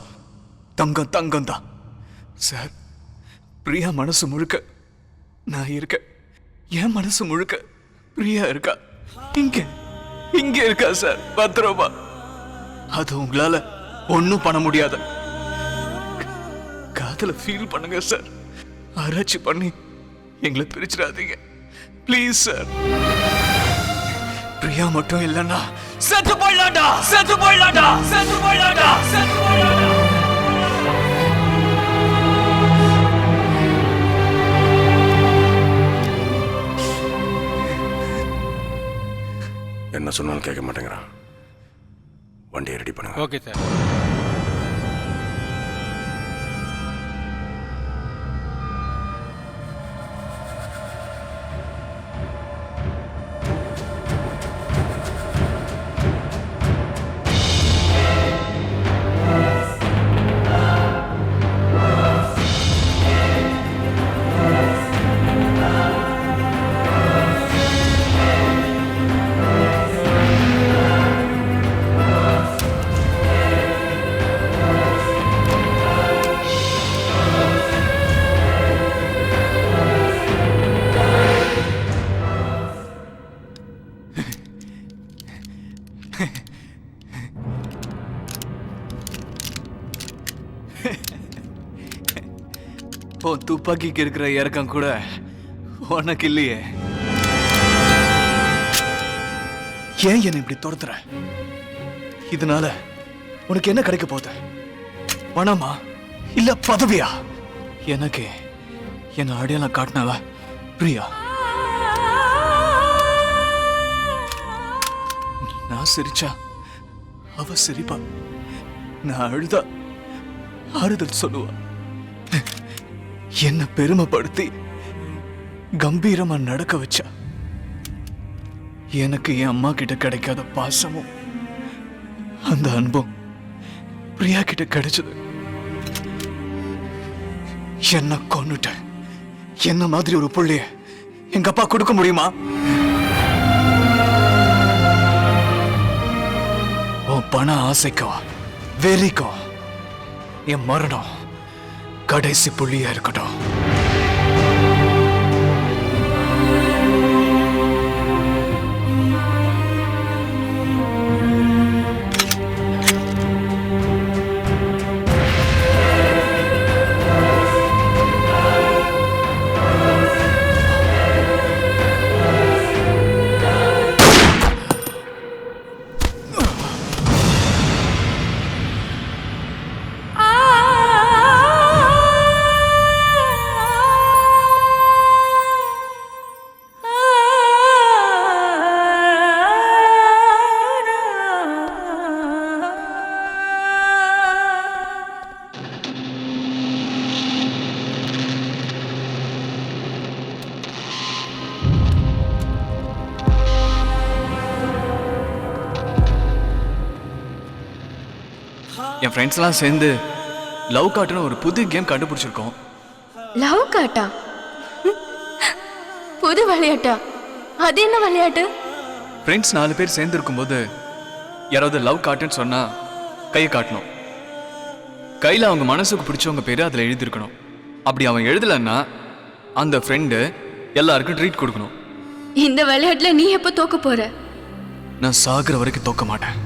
[SPEAKER 4] தங்கம் தங்கம் தான் சார். பிரியா மனசு முழுக்க நான் இருக்க, என் மனசு முழுக்க பிரியா இருக்கா. இங்க இருக்கா சார், பத்திரமா. அது உங்களால ஒன்னும் பண்ண முடியாது. காதல ஃபீல் பண்ணுங்க சார். ஆராய்ச்சி பண்ணி எங்களை பிரிச்சிடாதீங்க ப்ளீஸ் சார். பிரியா மட்டும் இல்லைன்னா செத்து போயிடலாம்டா, செத்து போயிடலாம்டா, செத்து போயிடலாம்டா, செத்து போயிடலாம்டா.
[SPEAKER 9] என்ன சொன்னாலும் கேட்க மாட்டேங்கிறான். வண்டியை ரெடி பண்ணுங்க.
[SPEAKER 18] Okay sir.
[SPEAKER 4] துப்பாக்கிக்கு இருக்கிற இறக்கம் கூட உனக்கு இல்லையே. ஏன் என்னை இப்படி துரத்துற? இதனால உனக்கு என்ன கிடைக்க போகுது? பணமா இல்ல பதவியா? எனக்கு என்ன அடையாளம் காட்டினவ பிரியா. நான் சிரிச்சா அவ சிரிப்பா, நான் அழுதா ஆறுதல் சொல்லுவா. என்ன பெருமைப்படுத்தி கம்பீரமா நடக்க வச்சா. எனக்கு என் அம்மா கிட்ட கிடைக்காத பாசமும் அந்த அன்பும் பிரியா கிட்ட கிடைச்சது. என்ன கொன்னுட்ட என்ன மாதிரி ஒரு புள்ளைய எங்க அப்பா கொடுக்க முடியுமா? உன் பண ஆசைக்கோ வெறிக்கோ என் மரணம் கடைசி புள்ளியா இருக்கட்டும். என் ஃப்ரெண்ட்ஸ்லாம் சேர்ந்து லவ் காட்டுன்னு ஒரு புது கேம் கண்டுபிடிச்சிருக்கோம்.
[SPEAKER 14] லவ் காட்டா? புது விளையாட்டா? அது என்ன விளையாட்டு?
[SPEAKER 4] ஃப்ரெண்ட்ஸ் 4 பேர் சேர்ந்து இருக்கும்போது யாராவது லவ் காட்டுன்னு சொன்னா கையை காட்டணும். கையில் அவங்க மனசுக்கு பிடிச்சவங்க பேர் அதில் எழுதியிருக்கணும். அப்படி அவன் எழுதலைன்னா அந்த ஃப்ரெண்டு எல்லாருக்கும் ட்ரீட் கொடுக்கணும்.
[SPEAKER 14] இந்த விளையாட்டுல நீ எப்போ தோக்க போற?
[SPEAKER 4] நான் சாகுற வரைக்கும் தோக்க மாட்டேன்.